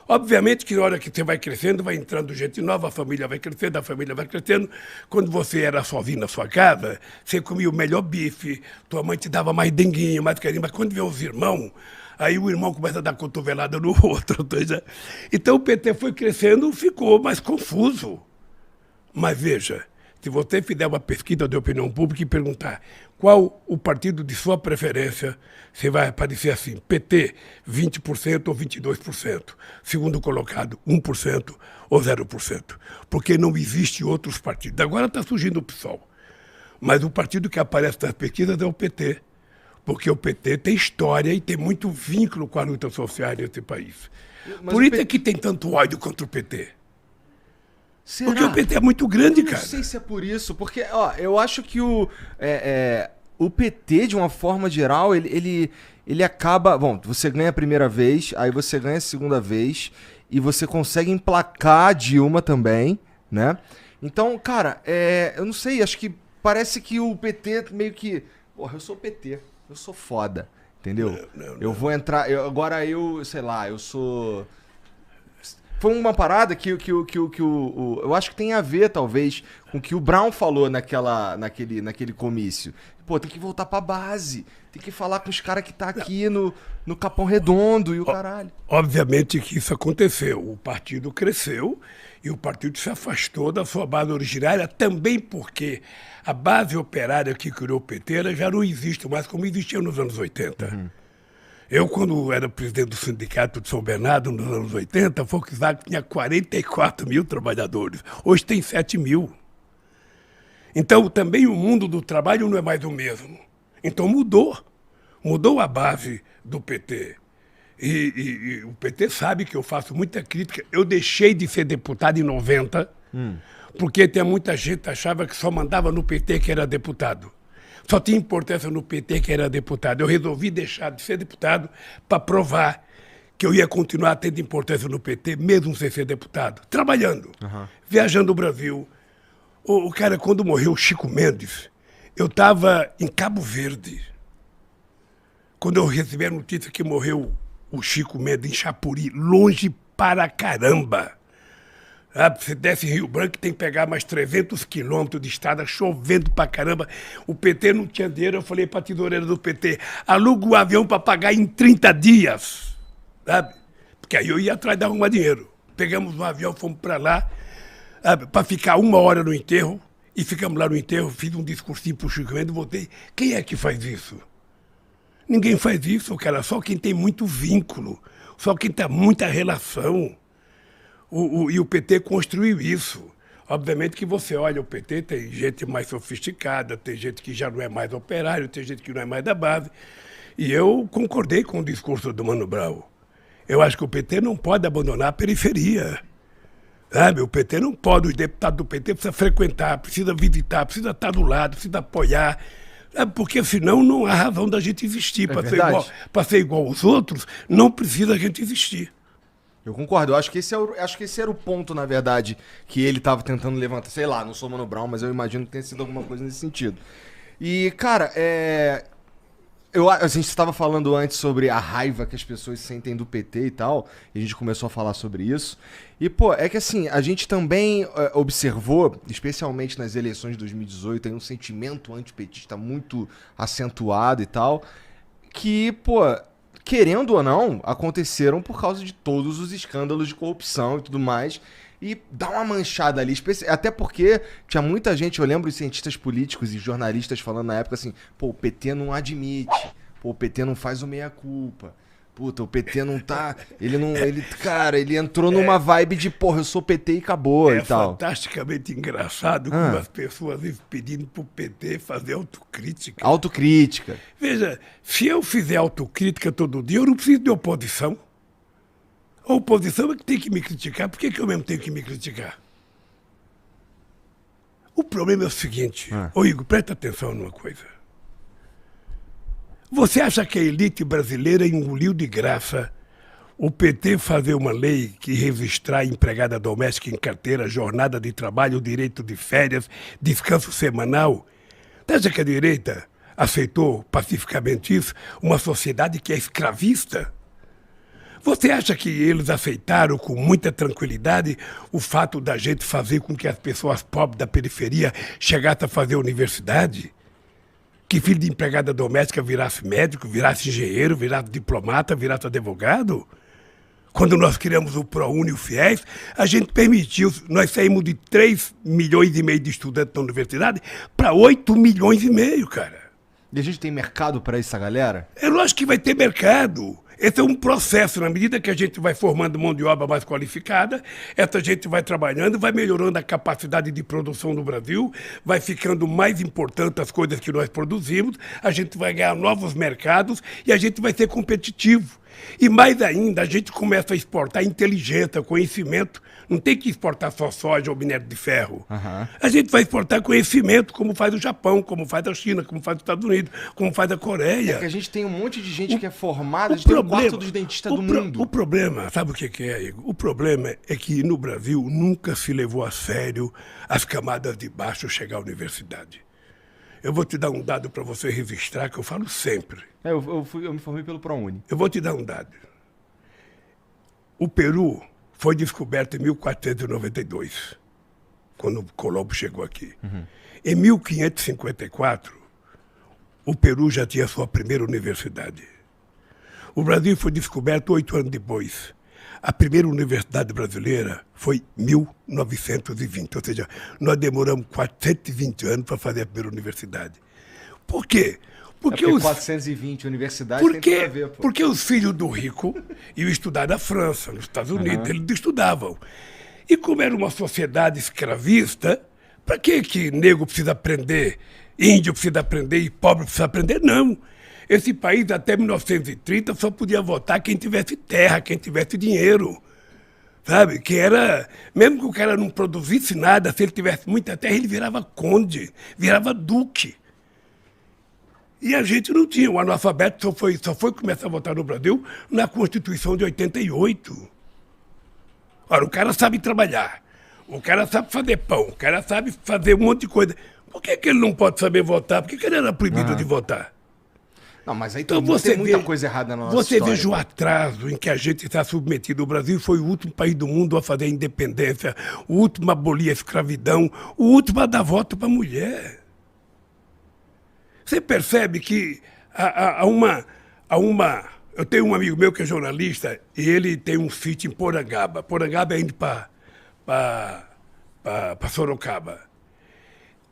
Obviamente que na hora que você vai crescendo, vai entrando gente nova, a família vai crescendo, a família vai crescendo. Quando você era sozinho na sua casa, você comia o melhor bife, tua mãe te dava mais denguinho, mais carinho, mas quando vem os irmãos, aí o irmão começa a dar cotovelada no outro. Então o PT foi crescendo, ficou mais confuso. Mas veja, se você fizer uma pesquisa de opinião pública e perguntar qual o partido de sua preferência, você vai aparecer assim, PT 20% ou 22%, segundo colocado 1% ou 0%, porque não existe outros partidos. Agora está surgindo o PSOL, mas o partido que aparece nas pesquisas é o PT, porque o PT tem história e tem muito vínculo com a luta social nesse país. Mas por isso é que tem tanto ódio contra o PT. Será? Porque o PT é muito grande, cara. Não sei se é por isso, porque eu acho que o PT, de uma forma geral, ele acaba... Bom, você ganha a primeira vez, aí você ganha a segunda vez, e você consegue emplacar a Dilma também, né? Então, cara, eu não sei, acho que parece que o PT meio que... Porra, eu sou PT, eu sou foda, entendeu? Não. Eu vou entrar... sei lá, eu sou... foi uma parada que eu acho que tem a ver, talvez, com o que o Brown falou naquele comício. Pô, tem que voltar pra base. Tem que falar com os caras que tá aqui no Capão Redondo e o caralho. Obviamente que isso aconteceu. O partido cresceu e o partido se afastou da sua base originária, também porque a base operária que criou o PT ela já não existe mais como existia nos anos 80. Uhum. Eu, quando era presidente do Sindicato de São Bernardo, nos anos 80, a Volkswagen tinha 44 mil trabalhadores. Hoje tem 7 mil. Então, também o mundo do trabalho não é mais o mesmo. Então, mudou a base do PT. E o PT sabe que eu faço muita crítica. Eu deixei de ser deputado em 90, porque tem muita gente que achava que só mandava no PT que era deputado. Só tinha importância no PT que era deputado. Eu resolvi deixar de ser deputado para provar que eu ia continuar tendo importância no PT, mesmo sem ser deputado. Trabalhando, viajando o Brasil. O cara, quando morreu o Chico Mendes, eu estava em Cabo Verde. Quando eu recebi a notícia que morreu o Chico Mendes em Chapuri, longe para caramba. Se desce em Rio Branco, tem que pegar mais 300 quilômetros de estrada, chovendo pra caramba. O PT não tinha dinheiro, eu falei pra tesoureira do PT, aluga um avião para pagar em 30 dias. Sabe? Porque aí eu ia atrás de arrumar dinheiro. Pegamos um avião, fomos para lá, para ficar 1 hora no enterro, e ficamos lá no enterro, fiz um discursinho pro Chico Mendes e voltei. Quem é que faz isso? Ninguém faz isso, cara, só quem tem muito vínculo, só quem tem muita relação. E o PT construiu isso. Obviamente que você olha o PT, tem gente mais sofisticada, tem gente que já não é mais operário, tem gente que não é mais da base. E eu concordei com o discurso do Mano Brown. Eu acho que o PT não pode abandonar a periferia. Sabe? O PT não pode, os deputados do PT precisam frequentar, precisa visitar, precisa estar do lado, precisa apoiar. Porque senão não há razão da gente existir. Para ser igual aos outros, não precisa a gente existir. Eu concordo, eu acho que esse era o ponto, na verdade, que ele tava tentando levantar. Sei lá, não sou Mano Brown, mas eu imagino que tenha sido alguma coisa nesse sentido. E, cara, a gente estava falando antes sobre a raiva que as pessoas sentem do PT e tal, e a gente começou a falar sobre isso. E, pô, é que assim, a gente também observou, especialmente nas eleições de 2018, tem um sentimento antipetista muito acentuado e tal, que, pô, querendo ou não, aconteceram por causa de todos os escândalos de corrupção e tudo mais. E dá uma manchada ali, até porque tinha muita gente, eu lembro de cientistas políticos e jornalistas falando na época assim, pô, o PT não admite, pô, o PT não faz o meia-culpa, puta, o PT não tá, ele entrou numa vibe de, porra, eu sou PT e acabou e tal. É fantasticamente engraçado como as pessoas vivem pedindo pro PT fazer autocrítica. Autocrítica. Veja, se eu fizer autocrítica todo dia, eu não preciso de oposição. A oposição é que tem que me criticar. Por que eu mesmo tenho que me criticar? O problema é o seguinte. Ô Igor, presta atenção numa coisa. Você acha que a elite brasileira engoliu de graça o PT fazer uma lei que registrar empregada doméstica em carteira, jornada de trabalho, direito de férias, descanso semanal? Você acha que a direita aceitou pacificamente isso? Uma sociedade que é escravista? Você acha que eles aceitaram com muita tranquilidade o fato da gente fazer com que as pessoas pobres da periferia chegassem a fazer universidade? Que filho de empregada doméstica virasse médico, virasse engenheiro, virasse diplomata, virasse advogado? Quando nós criamos o ProUni e o FIES, a gente permitiu, nós saímos de 3,5 milhões de estudantes da universidade para 8,5 milhões, cara. E a gente tem mercado para essa galera? É lógico que vai ter mercado. Esse é um processo, na medida que a gente vai formando mão de obra mais qualificada, essa gente vai trabalhando, vai melhorando a capacidade de produção no Brasil, vai ficando mais importante as coisas que nós produzimos, a gente vai ganhar novos mercados e a gente vai ser competitivo. E mais ainda, a gente começa a exportar inteligência, conhecimento. Não tem que exportar só soja ou minério de ferro. A gente vai exportar conhecimento, como faz o Japão, como faz a China, como faz os Estados Unidos, como faz a Coreia. É que a gente tem um monte de gente que é formada, a gente tem um quarto dos dentistas do mundo. O problema, sabe o que é, Igor? O problema é que no Brasil nunca se levou a sério as camadas de baixo chegar à universidade. Eu vou te dar um dado para você registrar, que eu falo sempre. Eu me formei pelo ProUni. Eu vou te dar um dado. O Peru foi descoberto em 1492, quando Colombo chegou aqui. Em 1554, o Peru já tinha sua primeira universidade. O Brasil foi descoberto 8 anos depois. A primeira universidade brasileira foi em 1920, ou seja, nós demoramos 420 anos para fazer a primeira universidade. Por quê? Porque 420 universidades tem tudo a ver. Pô. Porque os filhos do rico iam estudar na França, nos Estados Unidos, eles estudavam. E como era uma sociedade escravista, para que negro precisa aprender, índio precisa aprender e pobre precisa aprender? Não. Esse país, até 1930, só podia votar quem tivesse terra, quem tivesse dinheiro. Sabe? Que era... Mesmo que o cara não produzisse nada, se ele tivesse muita terra, ele virava conde, virava duque. E a gente não tinha. O analfabeto só foi começar a votar no Brasil na Constituição de 88. Ora, o cara sabe trabalhar, o cara sabe fazer pão, o cara sabe fazer um monte de coisa. Por que ele não pode saber votar? Por que ele era proibido de votar? Não, mas aí então, tem muita coisa errada na nossa história. Você veja o atraso em que a gente está submetido. O Brasil foi o último país do mundo a fazer a independência, o último a abolir a escravidão, o último a dar voto para a mulher. Você percebe que há uma... Eu tenho um amigo meu que é jornalista e ele tem um sítio em Porangaba. Porangaba é indo para Sorocaba.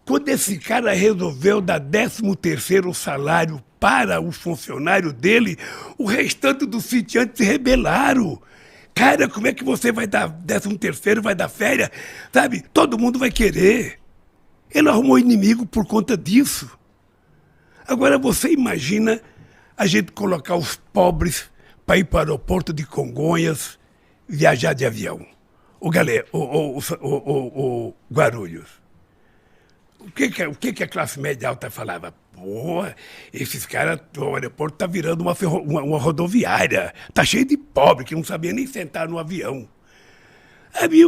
Quando esse cara resolveu dar 13º salário para o funcionário dele, o restante dos sitiantes se rebelaram. Cara, como é que você vai dar 13º, vai dar férias? Sabe? Todo mundo vai querer. Ele arrumou inimigo por conta disso. Agora você imagina a gente colocar os pobres para ir para o aeroporto de Congonhas viajar de avião. O Guarulhos. O que a classe média alta falava? Pô, esses caras, o aeroporto está virando uma rodoviária. Está cheio de pobre que não sabia nem sentar no avião.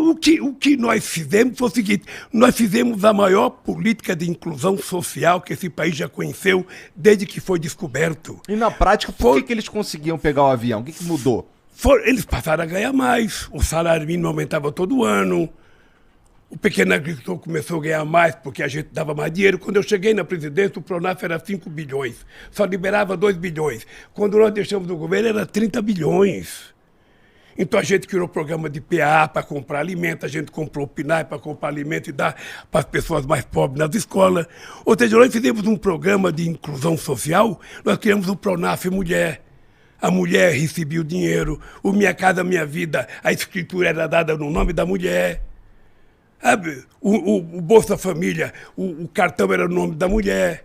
O que nós fizemos foi o seguinte: nós fizemos a maior política de inclusão social que esse país já conheceu desde que foi descoberto. E na prática, por que eles conseguiam pegar o avião? O que mudou? Eles passaram a ganhar mais, o salário mínimo aumentava todo ano, o pequeno agricultor começou a ganhar mais porque a gente dava mais dinheiro. Quando eu cheguei na presidência, o Pronaf era 5 bilhões, só liberava 2 bilhões. Quando nós deixamos o governo, era 30 bilhões. Então a gente criou programa de PA para comprar alimento, a gente comprou o PNAE para comprar alimento e dar para as pessoas mais pobres nas escolas. Ou seja, nós fizemos um programa de inclusão social, nós criamos o Pronaf Mulher. A mulher recebia o dinheiro, o Minha Casa Minha Vida, a escritura era dada no nome da mulher. Sabe? O Bolsa Família, o cartão era no nome da mulher.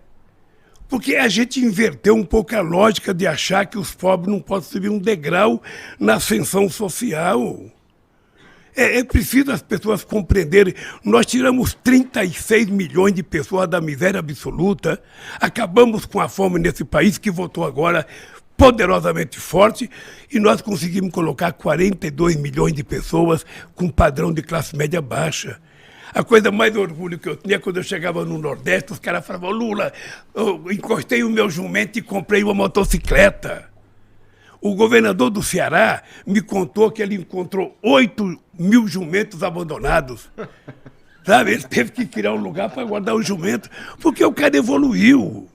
Porque a gente inverteu um pouco a lógica de achar que os pobres não podem subir um degrau na ascensão social. É preciso as pessoas compreenderem. Nós tiramos 36 milhões de pessoas da miséria absoluta, acabamos com a fome nesse país que votou agora poderosamente forte, e nós conseguimos colocar 42 milhões de pessoas com padrão de classe média baixa. A coisa mais orgulho que eu tinha quando eu chegava no Nordeste, os caras falavam: Lula, eu encostei o meu jumento e comprei uma motocicleta. O governador do Ceará me contou que ele encontrou 8 mil jumentos abandonados. Sabe? Ele teve que criar um lugar para guardar o jumento, porque o cara evoluiu.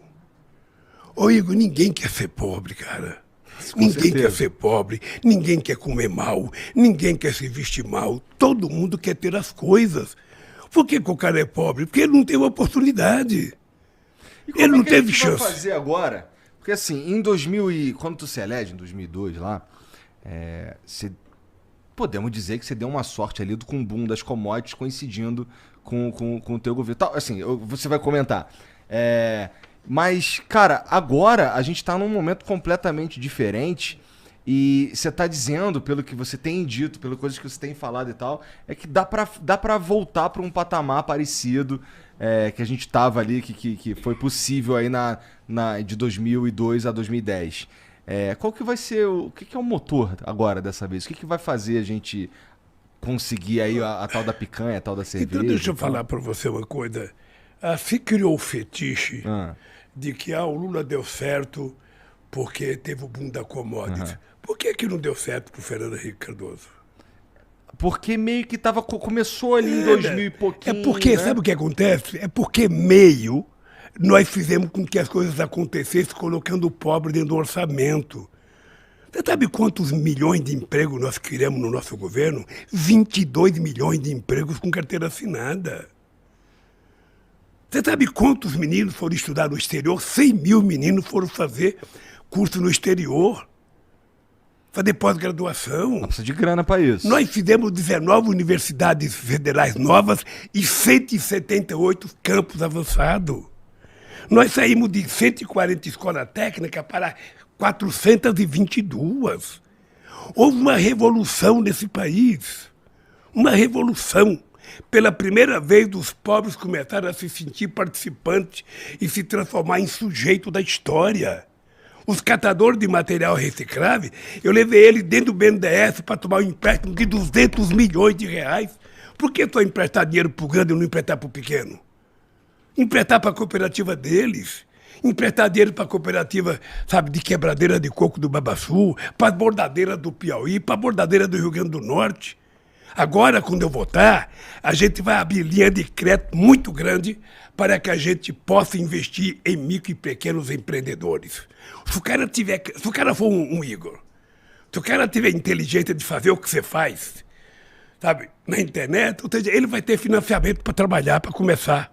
Ô Igor, ninguém quer ser pobre, cara. Ninguém quer ser pobre, ninguém quer comer mal, ninguém quer se vestir mal. Todo mundo quer ter as coisas. Por que o cara é pobre? Porque ele não teve oportunidade. Ele não teve chance. O que vai fazer agora? Porque assim, quando tu se elege, em 2002 lá, podemos dizer que você deu uma sorte ali com o boom das commodities coincidindo com o teu governo. Assim, você vai comentar. Mas, cara, agora a gente tá num momento completamente diferente e você tá dizendo, pelo que você tem dito, pelas coisas que você tem falado e tal, é que dá pra voltar pra um patamar parecido que a gente tava ali, que foi possível aí de 2002 a 2010. Qual que vai ser, o que é o motor agora dessa vez? O que vai fazer a gente conseguir aí a tal da picanha, a tal da cerveja? Então deixa eu falar pra você uma coisa. Se criou o fetiche de que o Lula deu certo porque teve o boom da commodity. Por que não deu certo pro Fernando Henrique Cardoso? Porque meio que começou ali em 2000 e pouquinho. É porque, né? sabe o que acontece? É porque meio nós fizemos com que as coisas acontecessem colocando o pobre dentro do orçamento. Você sabe quantos milhões de empregos nós criamos no nosso governo? 22 milhões de empregos com carteira assinada. Você sabe quantos meninos foram estudar no exterior? 100 mil meninos foram fazer curso no exterior, fazer pós-graduação. Precisa de grana para isso. Nós fizemos 19 universidades federais novas e 178 campos avançados. Nós saímos de 140 escolas técnicas para 422. Houve uma revolução nesse país. Uma revolução. Pela primeira vez, os pobres começaram a se sentir participantes e se transformar em sujeito da história. Os catadores de material reciclável, eu levei eles dentro do BNDES para tomar um empréstimo de 200 milhões de reais. Por que só emprestar dinheiro para o grande e não emprestar para o pequeno? Emprestar para a cooperativa deles. Emprestar dinheiro para a cooperativa, sabe, de quebradeira de coco do Babaçu, para a bordadeira do Piauí, para a bordadeira do Rio Grande do Norte. Agora, quando eu votar, a gente vai abrir linha de crédito muito grande para que a gente possa investir em micro e pequenos empreendedores. Se o cara for um Igor, se o cara tiver inteligência de fazer o que você faz, sabe, na internet, ou seja, ele vai ter financiamento para trabalhar, para começar.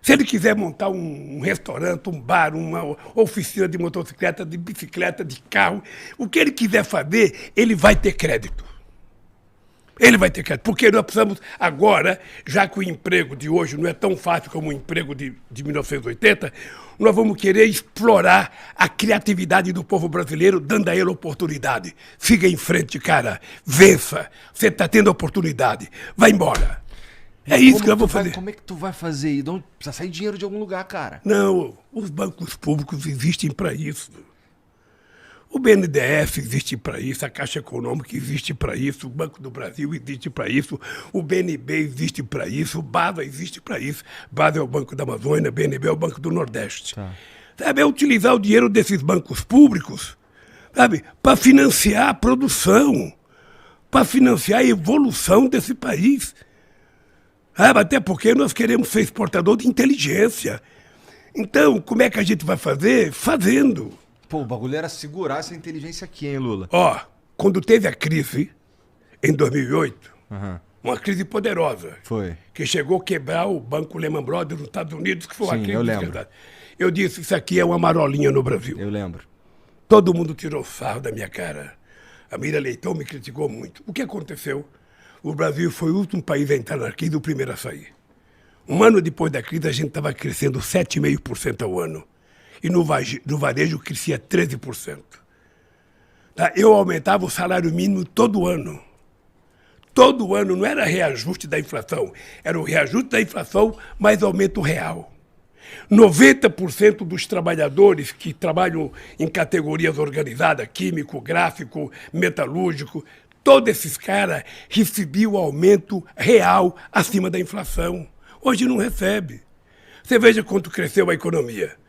Se ele quiser montar um restaurante, um bar, uma oficina de motocicleta, de bicicleta, de carro, o que ele quiser fazer, ele vai ter crédito. Ele vai ter crédito. Porque nós precisamos agora, já que o emprego de hoje não é tão fácil como o emprego de 1980, nós vamos querer explorar a criatividade do povo brasileiro, dando a ele oportunidade. Siga em frente, cara. Vença. Você está tendo oportunidade. Vai embora. É isso que eu vou fazer. Como é que tu vai fazer isso? Precisa sair dinheiro de algum lugar, cara. Não, os bancos públicos existem para isso. O BNDES existe para isso, a Caixa Econômica existe para isso, o Banco do Brasil existe para isso, o BNB existe para isso, o BASA existe para isso. BASA é o Banco da Amazônia, o BNB é o Banco do Nordeste. Tá. Sabe, é utilizar o dinheiro desses bancos públicos, sabe, para financiar a produção, para financiar a evolução desse país. Sabe, até porque nós queremos ser exportador de inteligência. Então, como é que a gente vai fazer? Fazendo. Pô, o bagulho era segurar essa inteligência aqui, hein, Lula? Ó, quando teve a crise, em 2008, uma crise poderosa. Foi. Que chegou a quebrar o banco Lehman Brothers nos Estados Unidos, que foi uma crise. Eu lembro. Eu disse, isso aqui é uma marolinha no Brasil. Eu lembro. Todo mundo tirou sarro da minha cara. A Mira Leitão me criticou muito. O que aconteceu? O Brasil foi o último país a entrar na crise e o primeiro a sair. Um ano depois da crise, a gente estava crescendo 7,5% ao ano. E no varejo crescia 13%. Tá? Eu aumentava o salário mínimo todo ano. Todo ano, não era reajuste da inflação. Era o reajuste da inflação mais aumento real. 90% dos trabalhadores que trabalham em categorias organizadas, químico, gráfico, metalúrgico, todos esses caras recebiam aumento real acima da inflação. Hoje não recebe. Você veja quanto cresceu a economia.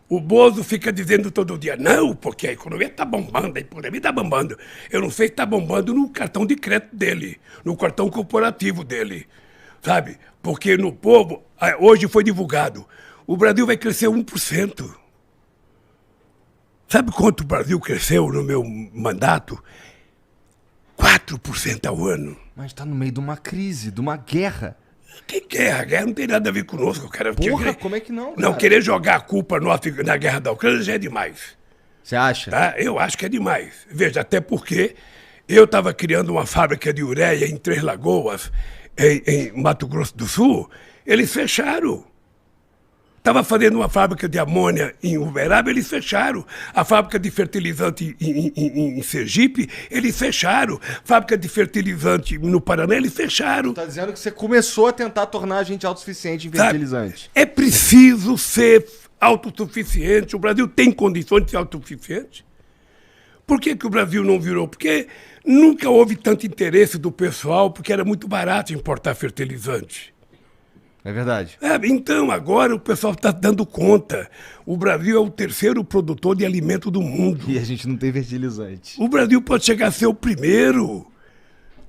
O Bozo fica dizendo todo dia, não, porque a economia está bombando, a economia está bombando. Eu não sei se está bombando no cartão de crédito dele, no cartão corporativo dele, sabe? Porque no povo, hoje foi divulgado, o Brasil vai crescer 1%. Sabe quanto o Brasil cresceu no meu mandato? 4% ao ano. Mas está no meio de uma crise, de uma guerra. Que guerra? A guerra não tem nada a ver conosco. Porra, como é que não? Não, querer jogar a culpa nossa na guerra da Ucrânia já é demais. Você acha? Tá? Eu acho que é demais. Veja, até porque eu estava criando uma fábrica de ureia em Três Lagoas, em Mato Grosso do Sul, eles fecharam. Estava fazendo uma fábrica de amônia em Uberaba, eles fecharam. A fábrica de fertilizante em Sergipe, eles fecharam. Fábrica de fertilizante no Paraná, eles fecharam. Está dizendo que você começou a tentar tornar a gente autossuficiente em fertilizante. É preciso ser autossuficiente. O Brasil tem condições de ser autossuficiente. Por que o Brasil não virou? Porque nunca houve tanto interesse do pessoal, porque era muito barato importar fertilizante. É verdade. Então, agora o pessoal está dando conta. O Brasil é o terceiro produtor de alimento do mundo. E a gente não tem fertilizante. O Brasil pode chegar a ser o primeiro.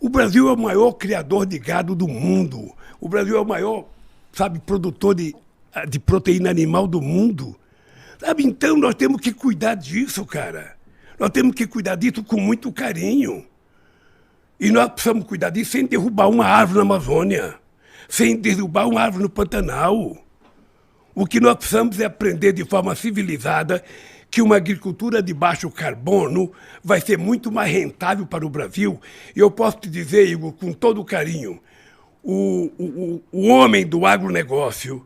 O Brasil é o maior criador de gado do mundo. O Brasil é o maior, sabe, produtor de proteína animal do mundo. Sabe, então nós temos que cuidar disso, cara. Nós temos que cuidar disso com muito carinho. E nós precisamos cuidar disso sem derrubar uma árvore na Amazônia, sem derrubar uma árvore no Pantanal. O que nós precisamos é aprender de forma civilizada que uma agricultura de baixo carbono vai ser muito mais rentável para o Brasil. E eu posso te dizer, Igor, com todo carinho, o homem do agronegócio,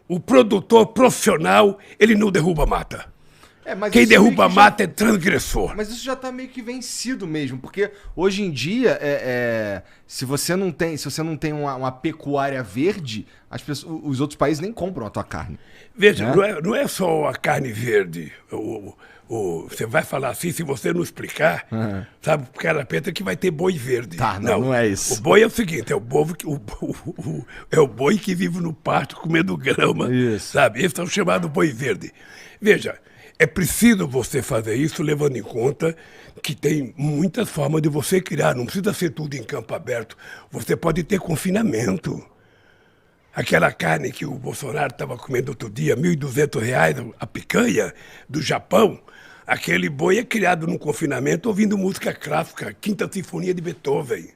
o produtor profissional, ele não derruba mata. Quem derruba mata é transgressor. Mas isso já está meio que vencido mesmo, porque hoje em dia, se você não tem uma pecuária verde, os outros países nem compram a tua carne. Veja, né? não é só a carne verde. Você vai falar assim, se você não explicar, sabe, o cara pensa que vai ter boi verde. Tá, não é isso. O boi é o seguinte, é o boi que vive no pasto comendo grama, isso. Sabe? Esse é o chamado boi verde. Veja, é preciso você fazer isso levando em conta que tem muitas formas de você criar. Não precisa ser tudo em campo aberto. Você pode ter confinamento. Aquela carne que o Bolsonaro estava comendo outro dia, R$ 1.200 a picanha do Japão, aquele boi é criado num confinamento ouvindo música clássica, Quinta Sinfonia de Beethoven.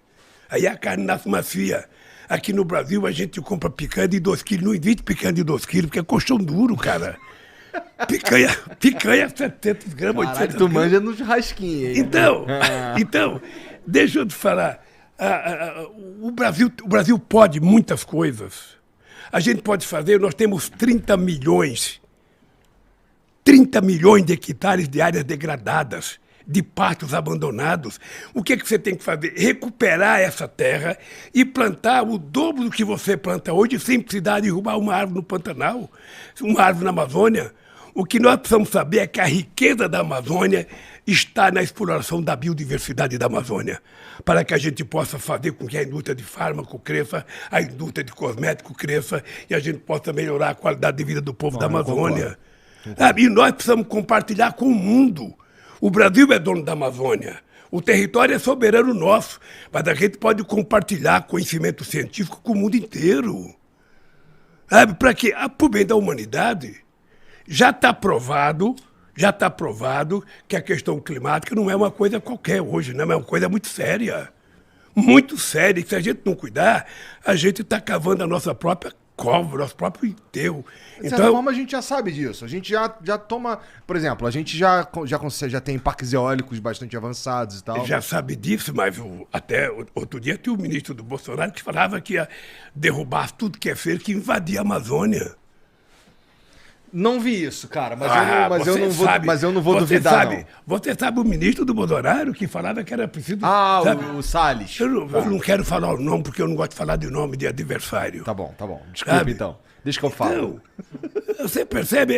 Aí a carne nasce macia. Aqui no Brasil a gente compra picanha de 2 quilos. Não existe picanha de 2 quilos, porque é colchão duro, cara. Picanha 700 gramas, 800 tu manja no churrasquinho, hein? Então, deixa eu te falar. O Brasil pode muitas coisas. A gente pode fazer, nós temos 30 milhões de hectares de áreas degradadas, de pastos abandonados. O que você tem que fazer? Recuperar essa terra e plantar o dobro do que você planta hoje sem precisar derrubar uma árvore no Pantanal, uma árvore na Amazônia. O que nós precisamos saber é que a riqueza da Amazônia está na exploração da biodiversidade da Amazônia, para que a gente possa fazer com que a indústria de fármaco cresça, a indústria de cosmético cresça e a gente possa melhorar a qualidade de vida do povo da Amazônia. E nós precisamos compartilhar com o mundo. O Brasil é dono da Amazônia. O território é soberano nosso, mas a gente pode compartilhar conhecimento científico com o mundo inteiro. Para quê? Para o bem da humanidade. Já está provado que a questão climática não é uma coisa qualquer hoje, não é uma coisa muito séria. Muito séria. E se a gente não cuidar, a gente está cavando a nossa própria cova, nosso próprio enterro. De certa forma, a gente já sabe disso. A gente já toma... Por exemplo, a gente já tem parques eólicos bastante avançados e tal. Já sabe disso, mas até outro dia tinha o ministro do Bolsonaro que falava que ia derrubar tudo que é feito, que invadia a Amazônia. Não vi isso, cara, mas eu não vou duvidar, não. Você sabe o ministro do Bolsonaro que falava que era preciso... o Salles. Eu não quero falar o nome, porque eu não gosto de falar de nome de adversário. Tá bom. Desculpa, então. Deixa que eu falo. Então, você percebe?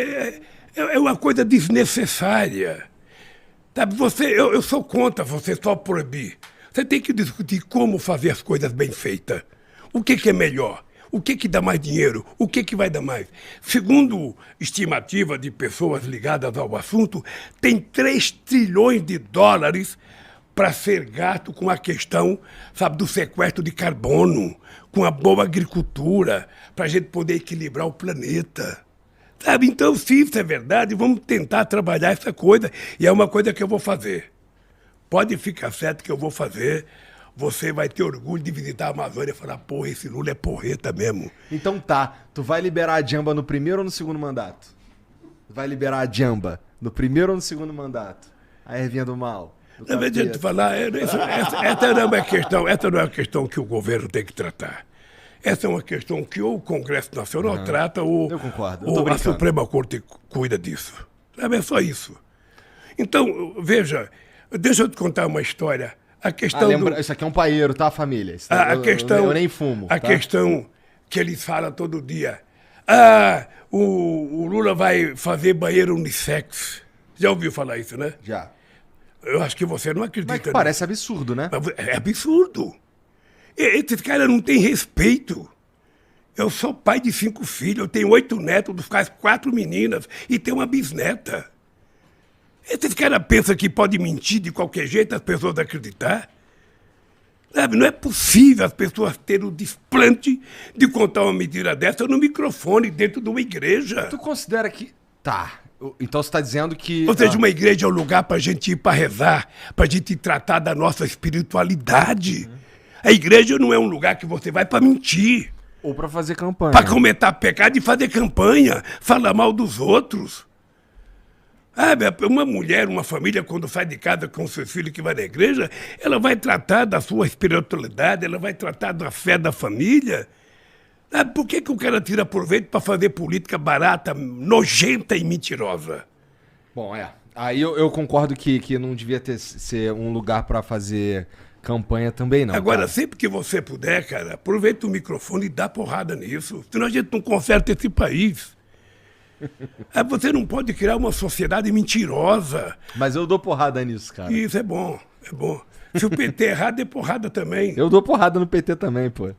É uma coisa desnecessária. Sabe, eu sou contra você só proibir. Você tem que discutir como fazer as coisas bem feitas. O que é melhor? O que dá mais dinheiro? O que vai dar mais? Segundo estimativa de pessoas ligadas ao assunto, tem 3 trilhões de dólares para ser gasto com a questão, sabe, do sequestro de carbono, com a boa agricultura, para a gente poder equilibrar o planeta. Sabe? Então, se isso é verdade, vamos tentar trabalhar essa coisa. E é uma coisa que eu vou fazer. Pode ficar certo que eu vou fazer. Você vai ter orgulho de visitar a Amazônia e falar, porra, esse Lula é porreta mesmo. Então tá, tu vai liberar a Jamba no primeiro ou no segundo mandato? Vai liberar a Jamba no primeiro ou no segundo mandato? A ervinha do mal. Na verdade, de falar, essa não é uma questão que o governo tem que tratar. Essa é uma questão que ou o Congresso Nacional trata ou, eu concordo. Ou a Suprema Corte cuida disso. Sabe, é só isso. Então, veja, deixa eu te contar uma história. A questão Isso aqui é um paeiro, tá, família? Eu nem fumo. A questão que eles falam todo dia. O Lula vai fazer banheiro unissex. Já ouviu falar isso, né? Já. Eu acho que você não acredita. Mas que parece absurdo, né? É absurdo. Esses caras não têm respeito. Eu sou pai de 5 filhos, eu tenho 8 netos, dos quais 4 meninas, e tenho uma bisneta. Esses caras pensam que pode mentir de qualquer jeito as pessoas acreditar? Sabe? Não é possível as pessoas terem o desplante de contar uma mentira dessa no microfone, dentro de uma igreja. Tu considera que... Tá. Então você está dizendo que... Ou seja, uma igreja é um lugar para a gente ir para rezar, para a gente tratar da nossa espiritualidade. A igreja não é um lugar que você vai para mentir. Ou para fazer campanha. Para cometer pecado e fazer campanha, falar mal dos outros. Uma mulher, uma família, quando sai de casa com seus filhos que vai na igreja, ela vai tratar da sua espiritualidade, ela vai tratar da fé da família. Por que o cara tira proveito para fazer política barata, nojenta e mentirosa? Bom, aí eu concordo que não devia ser um lugar para fazer campanha também, não. Agora, cara, sempre que você puder, cara, aproveita o microfone e dá porrada nisso. Senão a gente não conserta esse país. Você não pode criar uma sociedade mentirosa. Mas eu dou porrada nisso, cara. Isso é bom, é bom. Se o PT errar, dê porrada também. Eu dou porrada no PT também, pô.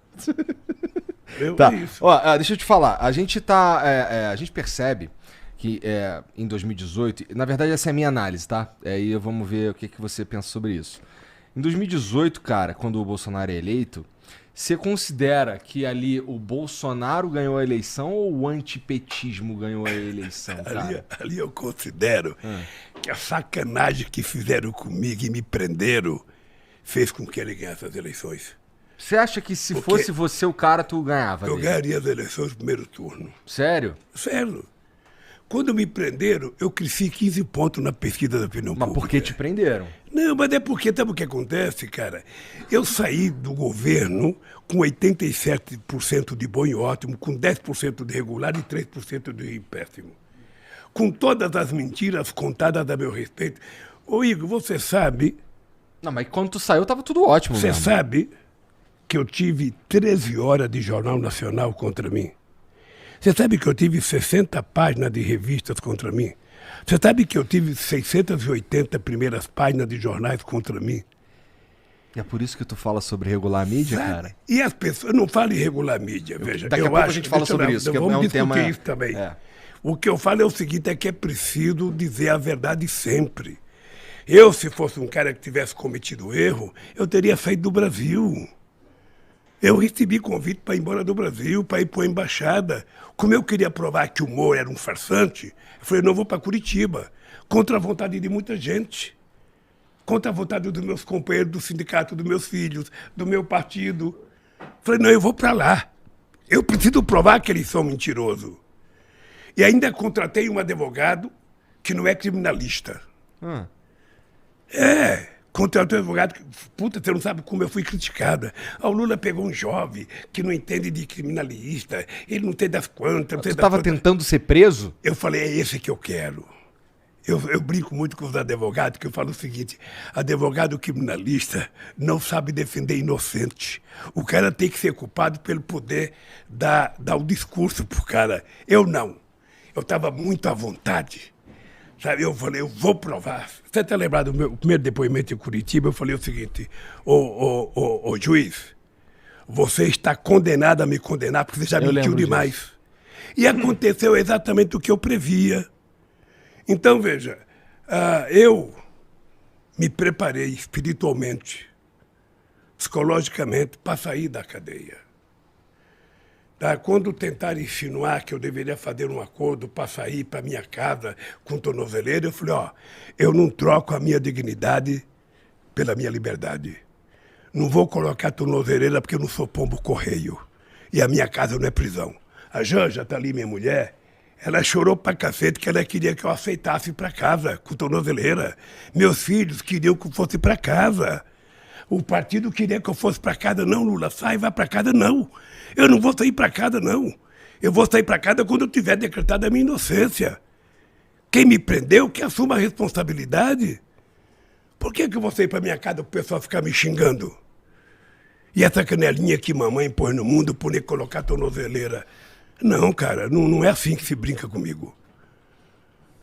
Tá. É isso. Ó, deixa eu te falar. A gente tá. A gente percebe que em 2018. Na verdade, essa é a minha análise, tá? Aí vamos ver o que você pensa sobre isso. Em 2018, cara, quando o Bolsonaro é eleito, você considera que ali o Bolsonaro ganhou a eleição ou o antipetismo ganhou a eleição, cara? Ali eu considero que a sacanagem que fizeram comigo e me prenderam fez com que ele ganhasse as eleições. Você acha que se fosse você o cara, tu ganhava? Eu ganharia as eleições no primeiro turno. Sério? Sério. Quando me prenderam, eu cresci 15 pontos na pesquisa da opinião pública. Mas por que te prenderam? Não, mas é porque, sabe o que acontece, cara? Eu saí do governo com 87% de bom e ótimo, com 10% de regular e 3% de péssimo. Com todas as mentiras contadas a meu respeito. Ô Igor, você sabe... Não, mas quando tu saiu, tava tudo ótimo Você mesmo. sabe que eu tive 13 horas de Jornal Nacional contra mim? Você sabe que eu tive 60 páginas de revistas contra mim? Você sabe que eu tive 680 primeiras páginas de jornais contra mim? E é por isso que tu fala sobre regular mídia, Sabe? cara? E as pessoas não falam em regular mídia, veja. Daqui a pouco a gente fala sobre isso, que é vamos um discutir tema... isso também. O que eu falo é o seguinte, é que é preciso dizer a verdade sempre. Eu, se fosse um cara que tivesse cometido erro, eu teria saído do Brasil. Eu recebi convite para ir embora do Brasil, para ir para a embaixada. Como eu queria provar que o Moro era um farsante, eu falei, não, eu vou para Curitiba, contra a vontade de muita gente. Contra a vontade dos meus companheiros do sindicato, dos meus filhos, do meu partido. Eu falei, não, eu vou para lá. Eu preciso provar que eles são mentirosos. E ainda contratei um advogado que não é criminalista. Contratei um advogado que, puta, você não sabe como eu fui criticada. O Lula pegou um jovem que não entende de criminalista, ele não tem das quantas. Tu estava tentando ser preso? Eu falei, é esse que eu quero. Eu brinco muito com os advogados, que eu falo o seguinte, advogado criminalista não sabe defender inocente. O cara tem que ser culpado pelo poder dar o discurso pro cara. Eu não. Eu estava muito à vontade. Sabe, eu falei, eu vou provar. Você está lembrado do meu primeiro depoimento em Curitiba? Eu falei o seguinte, ô juiz, você está condenado a me condenar porque você já mentiu demais. Disso. E aconteceu exatamente o que eu previa. Então, veja, eu me preparei espiritualmente, psicologicamente, para sair da cadeia. Quando tentaram insinuar que eu deveria fazer um acordo para sair para minha casa com tornozeleira, eu falei, eu não troco a minha dignidade pela minha liberdade. Não vou colocar tornozeleira porque eu não sou pombo correio. E a minha casa não é prisão. A Janja está ali, minha mulher, ela chorou pra cacete que ela queria que eu aceitasse para casa com tornozeleira. Meus filhos queriam que eu fosse para casa. O partido queria que eu fosse para casa. Não, Lula, sai, vai para casa, não. Eu não vou sair para casa, não. Eu vou sair para casa quando eu tiver decretado a minha inocência. Quem me prendeu, que assuma a responsabilidade. Por que eu vou sair para minha casa para o pessoal ficar me xingando? E essa canelinha que mamãe pôs no mundo por nem colocar tornozeleira? Não, cara, não é assim que se brinca comigo.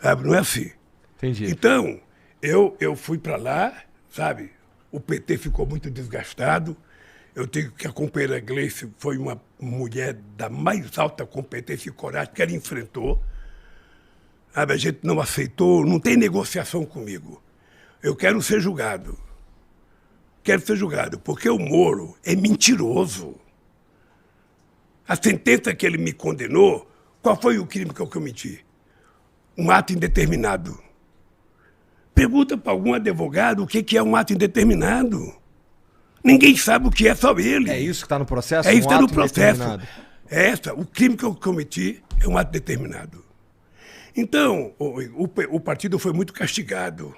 Sabe, não é assim. Entendi. Então, eu fui para lá, sabe? O PT ficou muito desgastado. Eu digo que a companheira Gleice foi uma mulher da mais alta competência e coragem que ela enfrentou. Sabe, a gente não aceitou, não tem negociação comigo. Eu quero ser julgado. quero ser julgado, porque o Moro é mentiroso. A sentença que ele me condenou, qual foi o crime que eu cometi? Um ato indeterminado. Pergunta para algum advogado o que é um ato indeterminado. Ninguém sabe o que é, só ele. É isso que está no processo? É isso que está no ato processo. indeterminado. O crime que eu cometi é um ato determinado. Então, o partido foi muito castigado.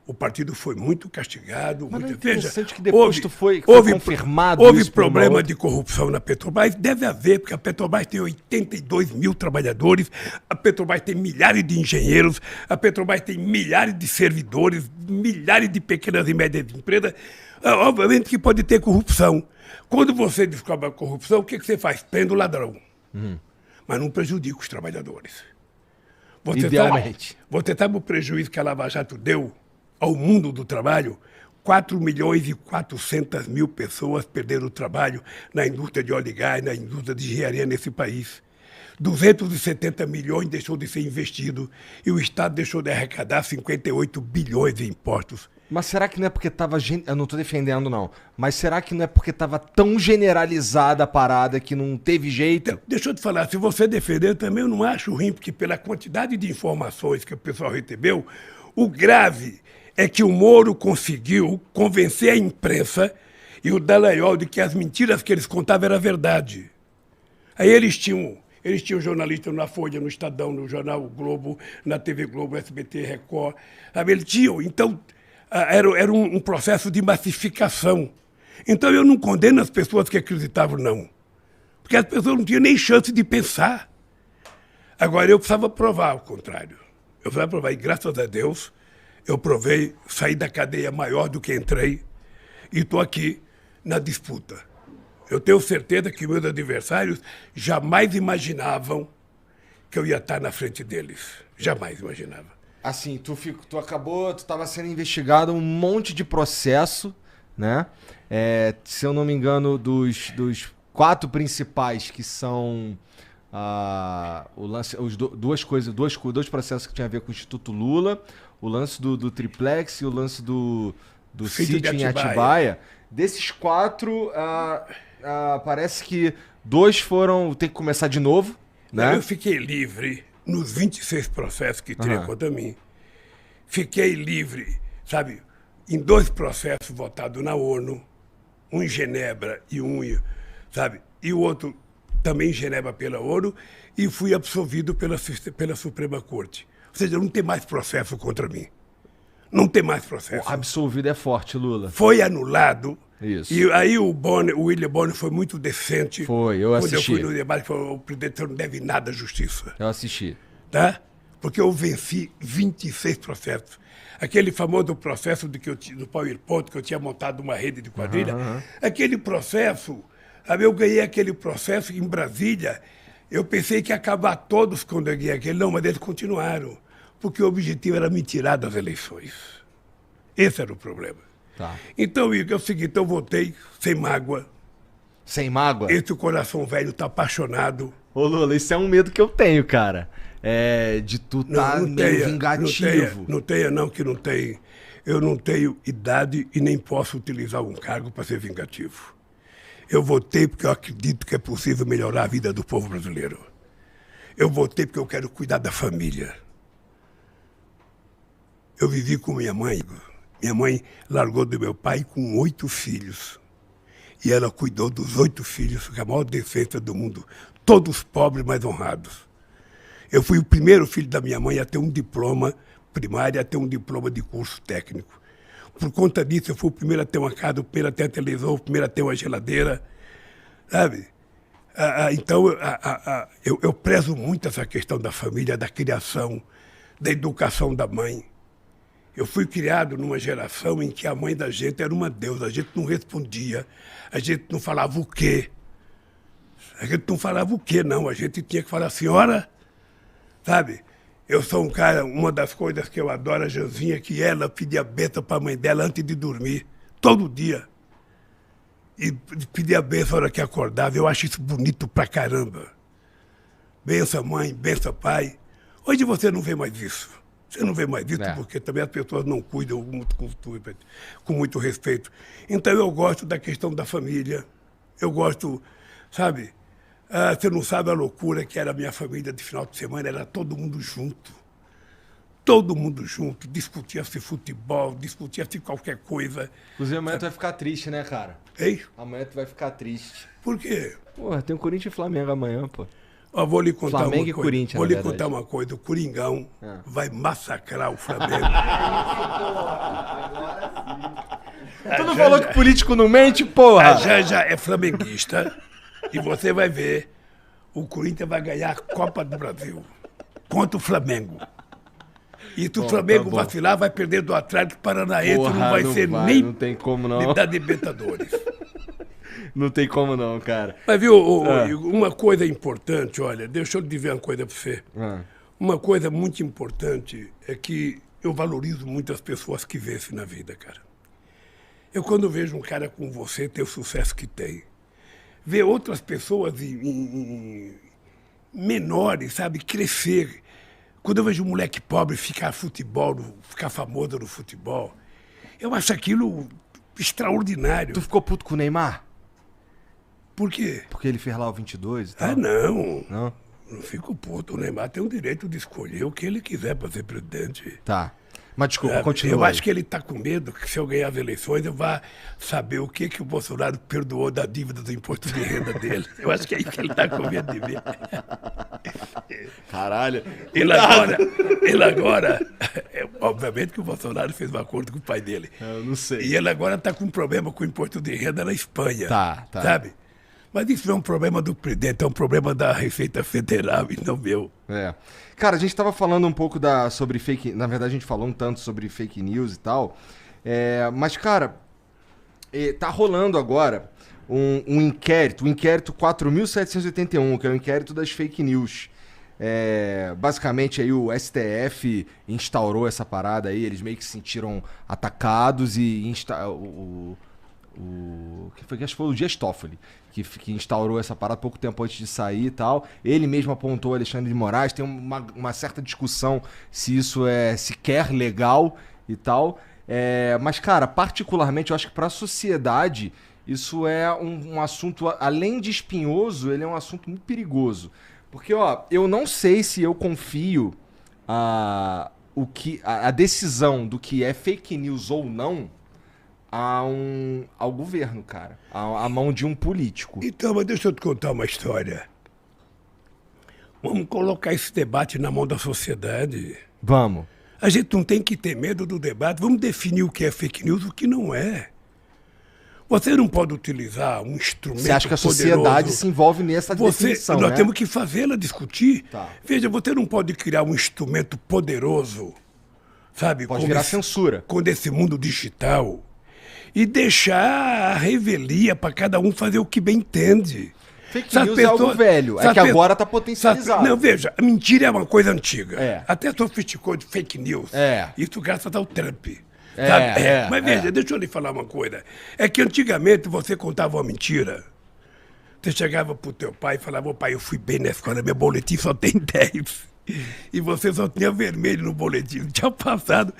O partido foi muito castigado. Mas muito... é interessante que depois foi confirmado houve isso por uma problema outra... de corrupção na Petrobras. Deve haver, porque a Petrobras tem 82 mil trabalhadores, a Petrobras tem milhares de engenheiros, a Petrobras tem milhares de servidores, milhares de pequenas e médias empresas. Obviamente que pode ter corrupção. Quando você descobre a corrupção, o que você faz? Prende o ladrão. Mas não prejudica os trabalhadores. Idealmente. Você sabe o prejuízo que a Lava Jato deu ao mundo do trabalho? 4 milhões e 400 mil pessoas perderam o trabalho na indústria de óleo e gás, na indústria de engenharia nesse país. 270 milhões deixou de ser investido e o Estado deixou de arrecadar 58 bilhões em impostos. Mas será que não é porque estava... Eu não estou defendendo, não. Mas será que não é porque estava tão generalizada a parada que não teve jeito? Então, deixa eu te falar, se você defender, também eu não acho ruim, porque pela quantidade de informações que o pessoal recebeu, o grave é que o Moro conseguiu convencer a imprensa e o Dallagnol de que as mentiras que eles contavam era verdade. Aí eles tinham jornalistas na Folha, no Estadão, no Jornal o Globo, na TV Globo, SBT, Record. Eles tinham, então... Era um processo de massificação. Então eu não condeno as pessoas que acreditavam, não. Porque as pessoas não tinham nem chance de pensar. Agora, eu precisava provar o contrário. Eu precisava provar, e graças a Deus, eu provei, saí da cadeia maior do que entrei, e estou aqui na disputa. Eu tenho certeza que meus adversários jamais imaginavam que eu ia estar na frente deles. Jamais imaginava. Assim, tu estava sendo investigado um monte de processo, né? Se eu não me engano, dos 4 principais que são dois processos que tinham a ver com o Instituto Lula, o lance do Triplex e o lance do sítio em Atibaia. Desses 4, parece que 2 foram... Tem que começar de novo, né? Eu fiquei livre nos 26 processos que tinha contra mim. Fiquei livre, sabe, em 2 processos votados na ONU, um em Genebra e sabe, e o outro também em Genebra pela ONU, e fui absolvido pela Suprema Corte. Ou seja, não tem mais processo contra mim. Não tem mais processo. O absolvido é forte, Lula. Foi anulado. Isso. E aí o William Bonner foi muito decente. Eu assisti. Quando eu fui no debate, falou, o presidente não deve nada à justiça. Eu assisti. Tá? Porque eu venci 26 processos. Aquele famoso processo do PowerPoint, que eu tinha montado uma rede de quadrilha, aquele processo, eu ganhei aquele processo em Brasília, eu pensei que ia acabar todos quando eu ganhei aquele, não, mas eles continuaram, porque o objetivo era me tirar das eleições. Esse era o problema. Tá. Então, Igor, é o seguinte, eu votei sem mágoa. Sem mágoa? Esse coração velho tá apaixonado. Ô, Lula, isso é um medo que eu tenho, cara. De tu tá meio vingativo. Não tenha, que não tem. Eu não tenho idade e nem posso utilizar um cargo para ser vingativo. Eu votei porque eu acredito que é possível melhorar a vida do povo brasileiro. Eu votei porque eu quero cuidar da família. Eu vivi com minha mãe. Minha mãe largou do meu pai com 8 filhos. E ela cuidou dos 8 filhos, que é a maior defesa do mundo. Todos pobres, mas honrados. Eu fui o primeiro filho da minha mãe a ter um diploma primário, a ter um diploma de curso técnico. Por conta disso, eu fui o primeiro a ter uma casa, o primeiro a ter a televisão, o primeiro a ter uma geladeira, sabe? Então, eu prezo muito essa questão da família, da criação, da educação da mãe. Eu fui criado numa geração em que a mãe da gente era uma deusa, a gente não respondia, a gente não falava o quê. A gente não falava o quê, não, a gente tinha que falar, senhora... Sabe, eu sou um cara, uma das coisas que eu adoro, a Janzinha, que ela pedia bênção para a mãe dela antes de dormir, todo dia. E pedia bênção na hora que acordava, eu acho isso bonito pra caramba. Benção mãe, benção pai. Hoje você não vê mais isso. Você não vê mais isso, porque também as pessoas não cuidam com muito respeito. Então eu gosto da questão da família. Eu gosto, sabe? Você não sabe a loucura que era a minha família de final de semana, era todo mundo junto. Todo mundo junto, discutia-se futebol, discutia-se qualquer coisa. Inclusive amanhã tu vai ficar triste, né, cara? Ei? Amanhã tu vai ficar triste. Por quê? Porra, tem o Corinthians e Flamengo amanhã, pô. Ó, vou lhe contar Flamengo uma e coisa. Corinthians, Vou lhe na verdade. contar uma coisa. O Coringão vai massacrar o Flamengo. Tu não falou que político não mente, porra? A Janja é flamenguista e você vai ver, o Corinthians vai ganhar a Copa do Brasil contra o Flamengo. E se o Flamengo vacilar, vai perder do Atlético Paranaense, Porra, não vai ser nem não tem como não. da Libertadores. Não tem como não, cara. Mas viu, uma coisa importante, olha, deixa eu dizer uma coisa pra você. Uma coisa muito importante é que eu valorizo muito as pessoas que vencem na vida, cara. Eu, quando vejo um cara como você ter o sucesso que tem, ver outras pessoas menores, sabe, crescer. Quando eu vejo um moleque pobre ficar famoso no futebol, eu acho aquilo extraordinário. Tu ficou puto com o Neymar? Por quê? Porque ele fez lá o 22 e tal? Não. Não? Não fico puto. O Neymar tem o direito de escolher o que ele quiser para ser presidente. Tá. Mas desculpa, continua. Eu acho que ele está com medo que se eu ganhar as eleições eu vá saber o que o Bolsonaro perdoou da dívida do imposto de renda dele. Eu acho que é isso que ele está com medo de ver. Caralho. Ele agora obviamente que o Bolsonaro fez um acordo com o pai dele. Eu não sei. E ele agora está com um problema com o imposto de renda na Espanha. Tá. Sabe? Mas isso não é um problema do presidente, é um problema da Receita Federal e não meu. Cara, a gente tava falando um pouco sobre fake... Na verdade, a gente falou um tanto sobre fake news e tal. Mas, cara, tá rolando agora um inquérito, o inquérito 4.781, que é o inquérito das fake news. Basicamente, aí o STF instaurou essa parada aí, eles meio que se sentiram atacados e acho que foi o Dias Toffoli que instaurou essa parada pouco tempo antes de sair e tal. Ele mesmo apontou Alexandre de Moraes. Tem uma certa discussão se isso é sequer legal e tal. Mas, cara, particularmente, eu acho que para a sociedade isso é um assunto, além de espinhoso, ele é um assunto muito perigoso. Porque, ó, eu não sei se eu confio a decisão do que é fake news ou não ao governo, cara. À mão de um político. Então, mas deixa eu te contar uma história. Vamos colocar esse debate na mão da sociedade. Vamos. A gente não tem que ter medo do debate. Vamos definir o que é fake news e o que não é. Você não pode utilizar um instrumento poderoso. Você acha que a sociedade se envolve nessa definição, nós né? temos que fazê-la discutir. Tá. Veja, você não pode criar um instrumento poderoso, sabe? Pode virar censura. Com esse mundo digital. E deixar a revelia para cada um fazer o que bem entende. Fake news é algo velho, é que agora está potencializado. Não, veja, a mentira é uma coisa antiga. É. Até sofisticou de fake news. É. Isso graças ao Trump. Mas veja, deixa eu lhe falar uma coisa. É que antigamente você contava uma mentira. Você chegava pro teu pai e falava, ô pai, eu fui bem na escola, meu boletim só tem 10. E você só tinha vermelho no boletim, não tinha passado.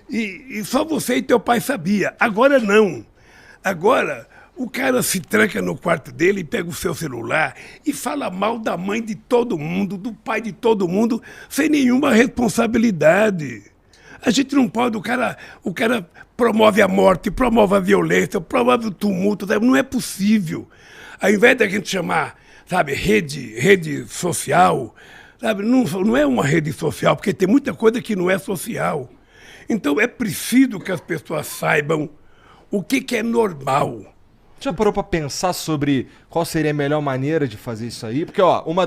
E só você e teu pai sabia. Agora não. Agora, o cara se tranca no quarto dele e pega o seu celular e fala mal da mãe de todo mundo, do pai de todo mundo, sem nenhuma responsabilidade. A gente não pode, o cara promove a morte, promove a violência, promove o tumulto, sabe? Não é possível. Ao invés da gente chamar, sabe, rede social, sabe? Não é uma rede social, porque tem muita coisa que não é social. Então é preciso que as pessoas saibam o que é normal. Já parou pra pensar sobre qual seria a melhor maneira de fazer isso aí? Porque, ó, uma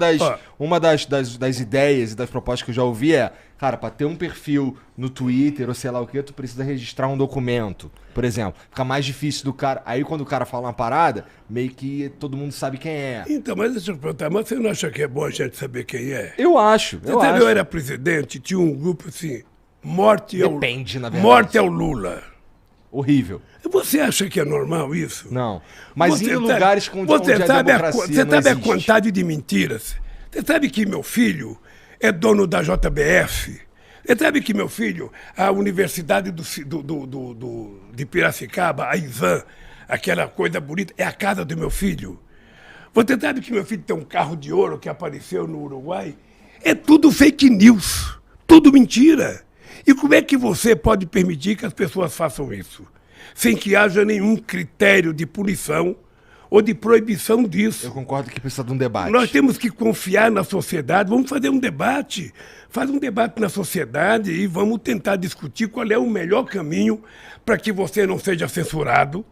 das ideias e das propostas que eu já ouvi é, cara, pra ter um perfil no Twitter ou sei lá o que, tu precisa registrar um documento, por exemplo. Fica mais difícil do cara. Aí quando o cara fala uma parada, meio que todo mundo sabe quem é. Então, mas deixa eu perguntar, mas você não acha que é bom a gente saber quem é? Eu acho. Eu era presidente, tinha um grupo assim, Depende, na verdade. Morte ao Lula. Horrível. Você acha que é normal isso? Não. Mas em lugares onde a democracia Você não sabe existe. a quantidade de mentiras? Você sabe que meu filho é dono da JBF? Você sabe que meu filho, a Universidade de Piracicaba, a ISAM, aquela coisa bonita, é a casa do meu filho. Você sabe que meu filho tem um carro de ouro que apareceu no Uruguai? É tudo fake news, tudo mentira. E como é que você pode permitir que as pessoas façam isso? Sem que haja nenhum critério de punição ou de proibição disso. Eu concordo que precisa de um debate. Nós temos que confiar na sociedade, vamos fazer um debate. Faz um debate na sociedade e vamos tentar discutir qual é o melhor caminho para que você não seja censurado,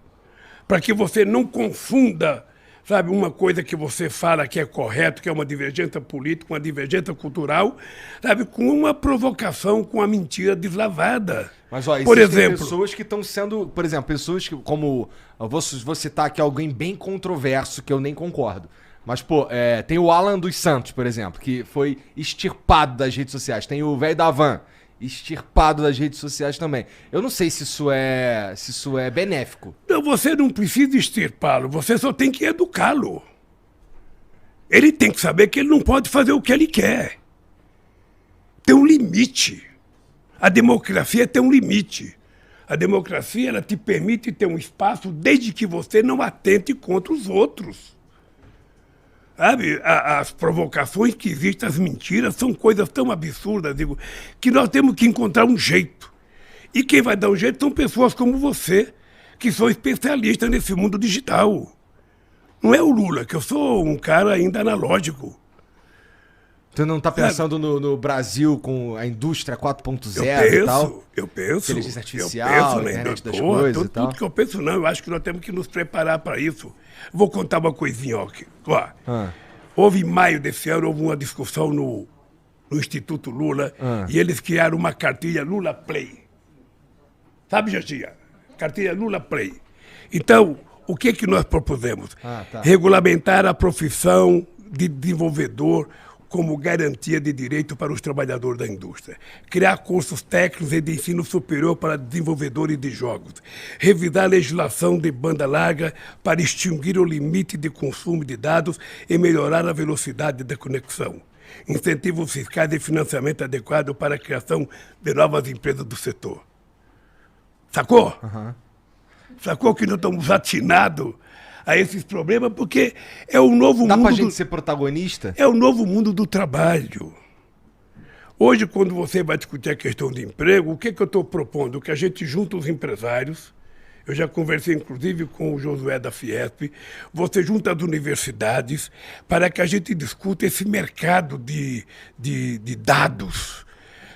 para que você não confunda, sabe, uma coisa que você fala que é correto, que é uma divergência política, uma divergência cultural, sabe, com uma provocação, com a mentira deslavada. Mas, ó, por existem exemplo, pessoas que estão sendo, por exemplo, pessoas que, como, eu vou citar aqui alguém bem controverso, que eu nem concordo. Mas, pô, tem o Alan dos Santos, por exemplo, que foi extirpado das redes sociais. Tem o velho da Van, extirpado das redes sociais também. Eu não sei se isso é benéfico. Não, você não precisa extirpá-lo, você só tem que educá-lo. Ele tem que saber que ele não pode fazer o que ele quer. Tem um limite. A democracia tem um limite. A democracia, ela te permite ter um espaço desde que você não atente contra os outros. Sabe, as provocações que existem, as mentiras, são coisas tão absurdas, digo, que nós temos que encontrar um jeito. E quem vai dar um jeito são pessoas como você, que são especialistas nesse mundo digital. Não é o Lula, que eu sou um cara ainda analógico. Tu não tá pensando no Brasil com a indústria 4.0 e tal? Eu penso. Inteligência artificial, internet das coisas e tal. Tudo que eu penso, não. Eu acho que nós temos que nos preparar para isso. Vou contar uma coisinha, ó. Houve em maio desse ano, houve uma discussão no Instituto Lula e eles criaram uma cartilha Lula Play. Sabe, Jatinha? Cartilha Lula Play. Então, o que nós propusemos? Regulamentar a profissão de desenvolvedor como garantia de direito para os trabalhadores da indústria. Criar cursos técnicos e de ensino superior para desenvolvedores de jogos. Revisar a legislação de banda larga para extinguir o limite de consumo de dados e melhorar a velocidade da conexão. Incentivos fiscais e financiamento adequado para a criação de novas empresas do setor. Sacou? Sacou que nós estamos atinados a esses problemas, porque é o novo mundo... Dá pra gente ser protagonista? É o novo mundo do trabalho. Hoje, quando você vai discutir a questão de emprego, o que eu estou propondo? Que a gente junta os empresários, eu já conversei inclusive com o Josué da Fiesp, você junta as universidades para que a gente discuta esse mercado de dados,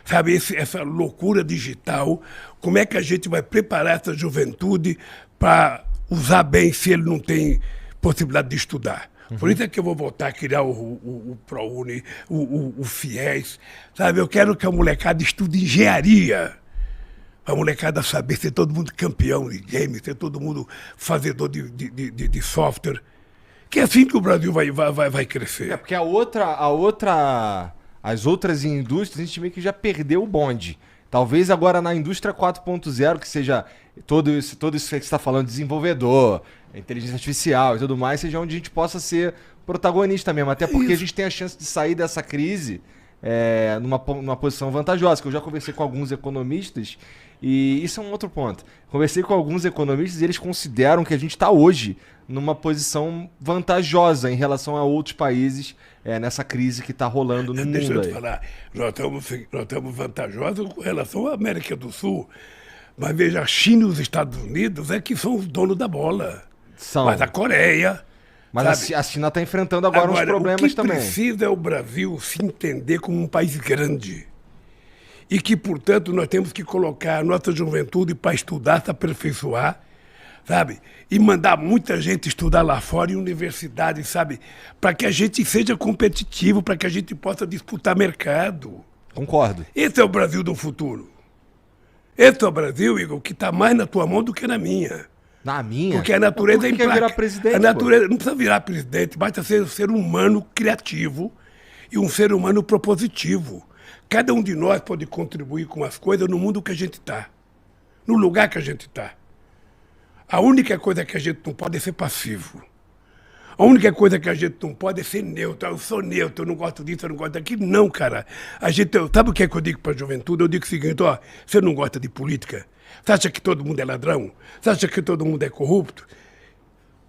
sabe, essa loucura digital, como é que a gente vai preparar essa juventude para usar bem se ele não tem possibilidade de estudar. Por isso é que eu vou voltar a criar o ProUni, o FIES, sabe? Eu quero que a molecada estude engenharia. A molecada saber ser todo mundo campeão de games, ser todo mundo fazedor de software. Que é assim que o Brasil vai crescer. Porque as outras indústrias, a gente meio que já perdeu o bonde. Talvez agora na indústria 4.0, que seja todo isso que você está falando, desenvolvedor, inteligência artificial e tudo mais, seja onde a gente possa ser protagonista mesmo. Até porque a gente tem a chance de sair dessa crise numa posição vantajosa. Que eu já conversei com alguns economistas e isso é um outro ponto. Conversei com alguns economistas e eles consideram que a gente está hoje numa posição vantajosa em relação a outros países nessa crise que está rolando no mundo. Deixa eu te falar, nós estamos vantajosos com relação à América do Sul, mas veja, a China e os Estados Unidos é que são os donos da bola. Mas a Coreia... Mas a China está enfrentando agora uns problemas também. O que precisa é o Brasil se entender como um país grande. E que, portanto, nós temos que colocar a nossa juventude para estudar, se aperfeiçoar, sabe? E mandar muita gente estudar lá fora em universidades, sabe? Para que a gente seja competitivo, para que a gente possa disputar mercado. Concordo. Esse é o Brasil do futuro. Esse é o Brasil, Igor, que está mais na tua mão do que na minha. Na minha? Porque a natureza é implacável. Virar presidente, a natureza não precisa virar presidente, basta ser um ser humano criativo e um ser humano propositivo. Cada um de nós pode contribuir com as coisas no mundo que a gente está, no lugar que a gente está. A única coisa que a gente não pode é ser passivo. A única coisa que a gente não pode é ser neutro. Eu sou neutro, eu não gosto disso, eu não gosto daquilo. Não, cara. Sabe o que é que eu digo para a juventude? Eu digo o seguinte, ó, você não gosta de política? Você acha que todo mundo é ladrão? Você acha que todo mundo é corrupto?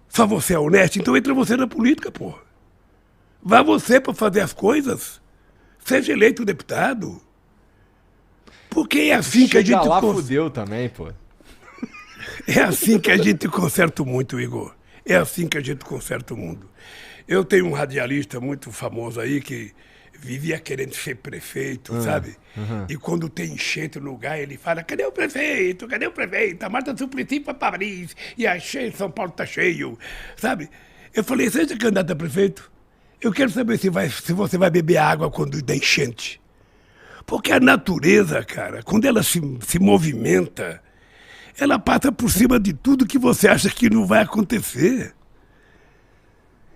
Só você é honesto? Então entra você na política, pô. Vá você para fazer as coisas. Seja eleito deputado. Porque é assim que a gente... lá fudeu também, pô. É assim que a gente conserta muito, Igor. É assim que a gente conserta o mundo. Eu tenho um radialista muito famoso aí que vivia querendo ser prefeito, sabe? E quando tem enchente no lugar, ele fala, cadê o prefeito? Cadê o prefeito? A Marta Suplicy foi para Paris e achei São Paulo tá cheio, sabe? Eu falei, seja candidato a prefeito. Eu quero saber se você vai beber água quando dá enchente. Porque a natureza, cara, quando ela se movimenta, ela passa por cima de tudo que você acha que não vai acontecer.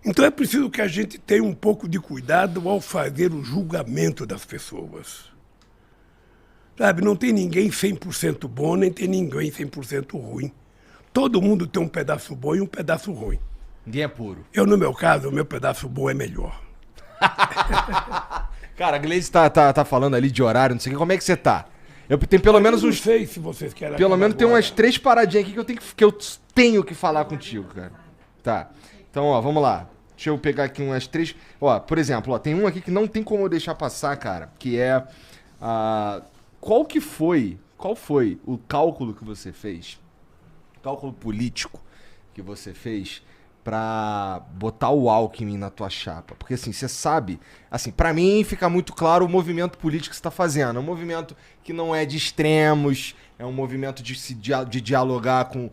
Então é preciso que a gente tenha um pouco de cuidado ao fazer o julgamento das pessoas. Sabe, não tem ninguém 100% bom, nem tem ninguém 100% ruim. Todo mundo tem um pedaço bom e um pedaço ruim. Ninguém é puro. Eu, no meu caso, o meu pedaço bom é melhor. Cara, a Gleice tá falando ali de horário, não sei o que. Como é que você tá? Eu tenho pelo menos Eu uns... não sei se vocês querem... Pelo menos tem agora. umas 3 paradinhas aqui que eu tenho que falar contigo, cara. Tá. Então, ó, vamos lá. Deixa eu pegar aqui umas 3... Ó, por exemplo, ó, tem um aqui que não tem como eu deixar passar, cara, que é... Qual foi o cálculo que você fez? Cálculo político que você fez pra botar o Alckmin na tua chapa? Porque assim, você sabe, assim, pra mim fica muito claro o movimento político que você tá fazendo. É um movimento que não é de extremos, é um movimento de dialogar com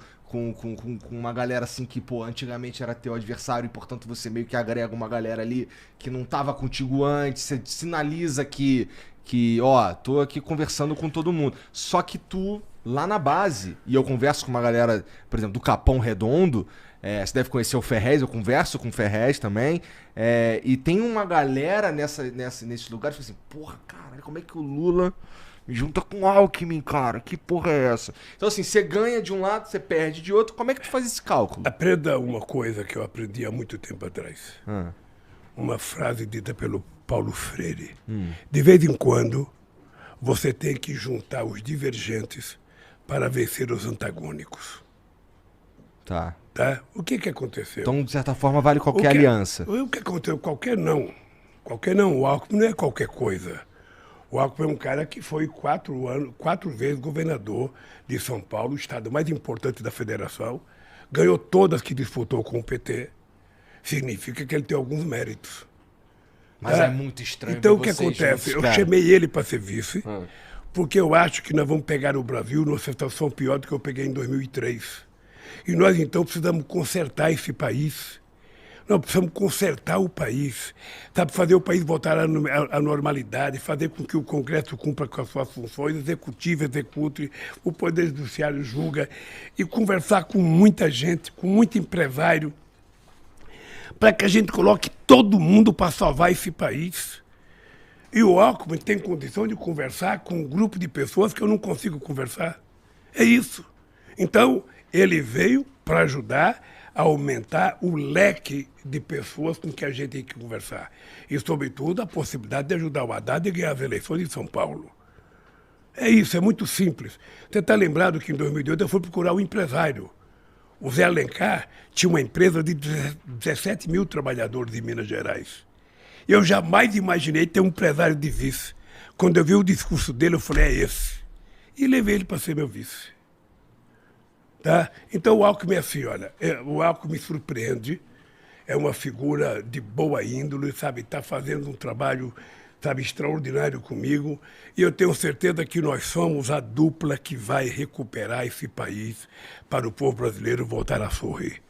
uma galera assim que, pô, antigamente era teu adversário e, portanto, você meio que agrega uma galera ali que não tava contigo antes, você sinaliza que ó, tô aqui conversando com todo mundo. Só que tu, lá na base, e eu converso com uma galera, por exemplo, do Capão Redondo, você deve conhecer o Ferrez, eu converso com o Ferrez também, e tem uma galera nesse lugar que fala assim, porra, caralho, como é que o Lula me junta com o Alckmin, cara? Que porra é essa? Então assim, você ganha de um lado, você perde de outro, como é que tu faz esse cálculo? Aprenda uma coisa que eu aprendi há muito tempo atrás. Uma frase dita pelo Paulo Freire. De vez em quando, você tem que juntar os divergentes para vencer os antagônicos. Tá. Tá? O que aconteceu? Então, de certa forma, vale qualquer aliança. O que aconteceu? Qualquer não. Qualquer não. O Alckmin não é qualquer coisa. O Alckmin é um cara que foi 4 vezes governador de São Paulo, o estado mais importante da federação. Ganhou todas que disputou com o PT. Significa que ele tem alguns méritos. Mas é muito estranho. Então o que acontece? Eu chamei ele para ser vice, porque eu acho que nós vamos pegar o Brasil numa situação pior do que eu peguei em 2003. E nós então precisamos consertar esse país. Nós precisamos consertar o país, sabe, fazer o país voltar à normalidade, fazer com que o Congresso cumpra com as suas funções, executivo execute, o Poder Judiciário julga, e conversar com muita gente, com muito empresário, para que a gente coloque todo mundo para salvar esse país. E o Alckmin tem condição de conversar com um grupo de pessoas que eu não consigo conversar. É isso. Então, ele veio para ajudar a aumentar o leque de pessoas com que a gente tem que conversar. E, sobretudo, a possibilidade de ajudar o Haddad a ganhar as eleições em São Paulo. É isso, é muito simples. Você está lembrado que em 2008 eu fui procurar um empresário. O Zé Alencar tinha uma empresa de 17 mil trabalhadores em Minas Gerais. Eu jamais imaginei ter um empresário de vice. Quando eu vi o discurso dele, eu falei, é esse. E levei ele para ser meu vice. Tá? Então o Alckmin é assim, olha, o Alckmin me surpreende, é uma figura de boa índole, sabe, está fazendo um trabalho, sabe, extraordinário comigo, e eu tenho certeza que nós somos a dupla que vai recuperar esse país para o povo brasileiro voltar a sorrir.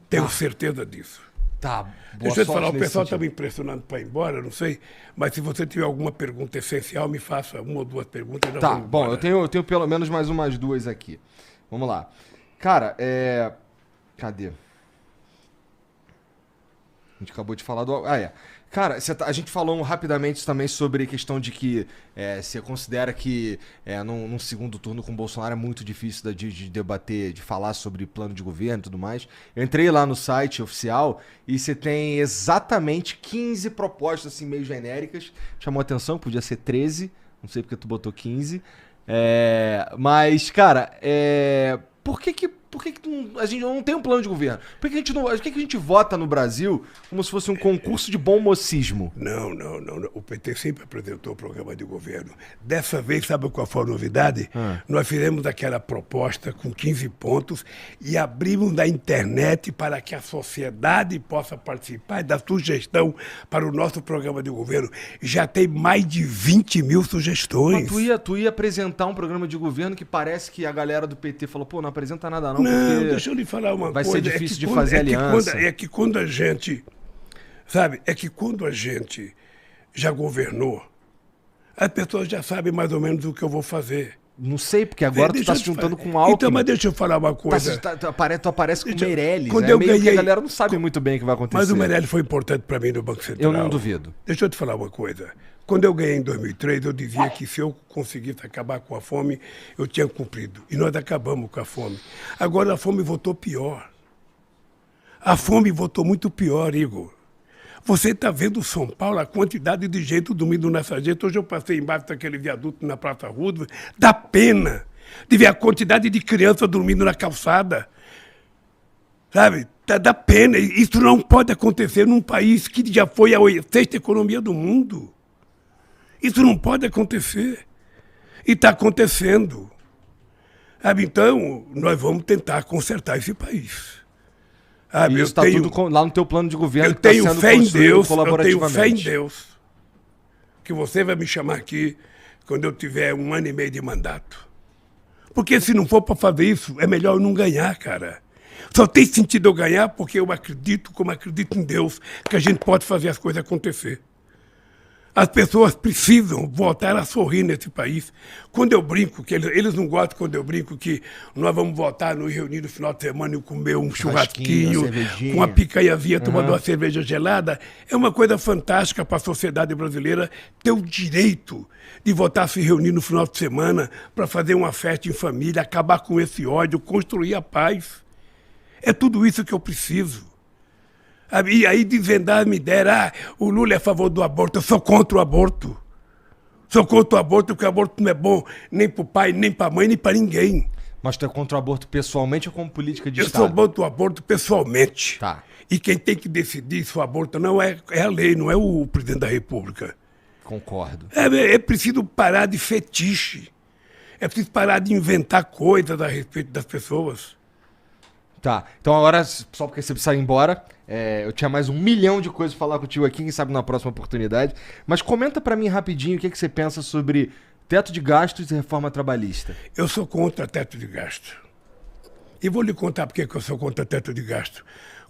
Tenho certeza disso. Tá, boa Deixa eu te falar, o pessoal está me impressionando para ir embora, não sei, mas se você tiver alguma pergunta essencial, me faça uma ou duas perguntas. Tá, bom, eu tenho pelo menos mais umas 2 aqui. Vamos lá. Cara, cadê? A gente acabou de falar do... Ah, é. Cara, a gente falou rapidamente também sobre a questão de que você considera que num segundo turno com o Bolsonaro é muito difícil de debater, de falar sobre plano de governo e tudo mais. Eu entrei lá no site oficial e você tem exatamente 15 propostas assim, meio genéricas. Chamou atenção, podia ser 13, não sei porque tu botou 15. Mas, cara, por que a gente não tem um plano de governo? Por que a gente vota no Brasil como se fosse um concurso de bom mocismo? Não. O PT sempre apresentou o programa de governo. Dessa vez, sabe qual foi a novidade? Nós fizemos aquela proposta com 15 pontos e abrimos na internet para que a sociedade possa participar da sugestão para o nosso programa de governo. Já tem mais de 20 mil sugestões. Mas tu ia apresentar um programa de governo que parece que a galera do PT falou, pô, não apresenta nada não. Não, deixa eu lhe falar uma vai coisa. Vai ser difícil de fazer aliança. É que quando a gente... Sabe, é que quando a gente já governou, as pessoas já sabem mais ou menos o que eu vou fazer. Não sei, porque agora tu tá se juntando com Alckmin. Então, mas deixa eu falar uma coisa. Tu aparece com o Meirelles. Quando eu ganhei, que a galera não sabe muito bem o que vai acontecer. Mas o Meirelles foi importante para mim no Banco Central. Eu não duvido. Deixa eu te falar uma coisa. Quando eu ganhei em 2003, eu dizia que se eu conseguisse acabar com a fome, eu tinha cumprido. E nós acabamos com a fome. Agora a fome voltou pior. A fome voltou muito pior, Igor. Você está vendo São Paulo, a quantidade de gente dormindo na sarjeta. Hoje eu passei embaixo daquele viaduto na Praça Roosevelt. Dá pena de ver a quantidade de crianças dormindo na calçada. Sabe? Dá pena. Isso não pode acontecer num país que já foi a sexta economia do mundo. Isso não pode acontecer. E está acontecendo. Sabe? Então, nós vamos tentar consertar esse país. E isso está tudo lá no teu plano de governo. Eu tenho fé em Deus, eu tenho fé em Deus que você vai me chamar aqui quando eu tiver 1 ano e meio de mandato. Porque se não for para fazer isso, é melhor eu não ganhar, cara. Só tem sentido eu ganhar porque eu acredito, como acredito em Deus, que a gente pode fazer as coisas acontecer. As pessoas precisam voltar a sorrir nesse país. Quando eu brinco, que eles não gostam quando eu brinco que nós vamos voltar, nos reunir no final de semana e comer um churrasquinho, com uma picanhazinha, tomando uma cerveja gelada, é uma coisa fantástica para a sociedade brasileira ter o direito de voltar a se reunir no final de semana para fazer uma festa em família, acabar com esse ódio, construir a paz. É tudo isso que eu preciso. E aí desvendar me deram, o Lula é a favor do aborto, eu sou contra o aborto. Sou contra o aborto porque o aborto não é bom nem para o pai, nem para a mãe, nem para ninguém. Mas tu é contra o aborto pessoalmente ou como política de Estado? Eu sou contra o aborto pessoalmente. Tá. E quem tem que decidir se o aborto não é a lei, não é o presidente da República. Concordo. É preciso parar de fetiche. É preciso parar de inventar coisas a respeito das pessoas. Tá, então agora, só porque você precisa ir embora, eu tinha mais 1 milhão de coisas pra falar contigo aqui, quem sabe na próxima oportunidade. Mas comenta pra mim rapidinho o que você pensa sobre teto de gastos e reforma trabalhista. Eu sou contra teto de gasto. E vou lhe contar por que eu sou contra teto de gasto.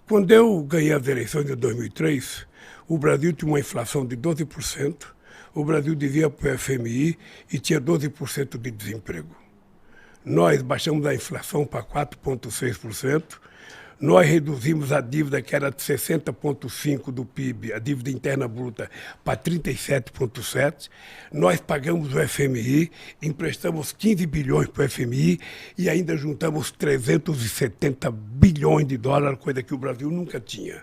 Quando eu ganhei as eleições de 2003, o Brasil tinha uma inflação de 12%, o Brasil devia para o FMI e tinha 12% de desemprego. Nós baixamos a inflação para 4,6%, nós reduzimos a dívida que era de 60,5% do PIB, a dívida interna bruta, para 37,7%, nós pagamos o FMI, emprestamos 15 bilhões para o FMI e ainda juntamos 370 bilhões de dólares, coisa que o Brasil nunca tinha.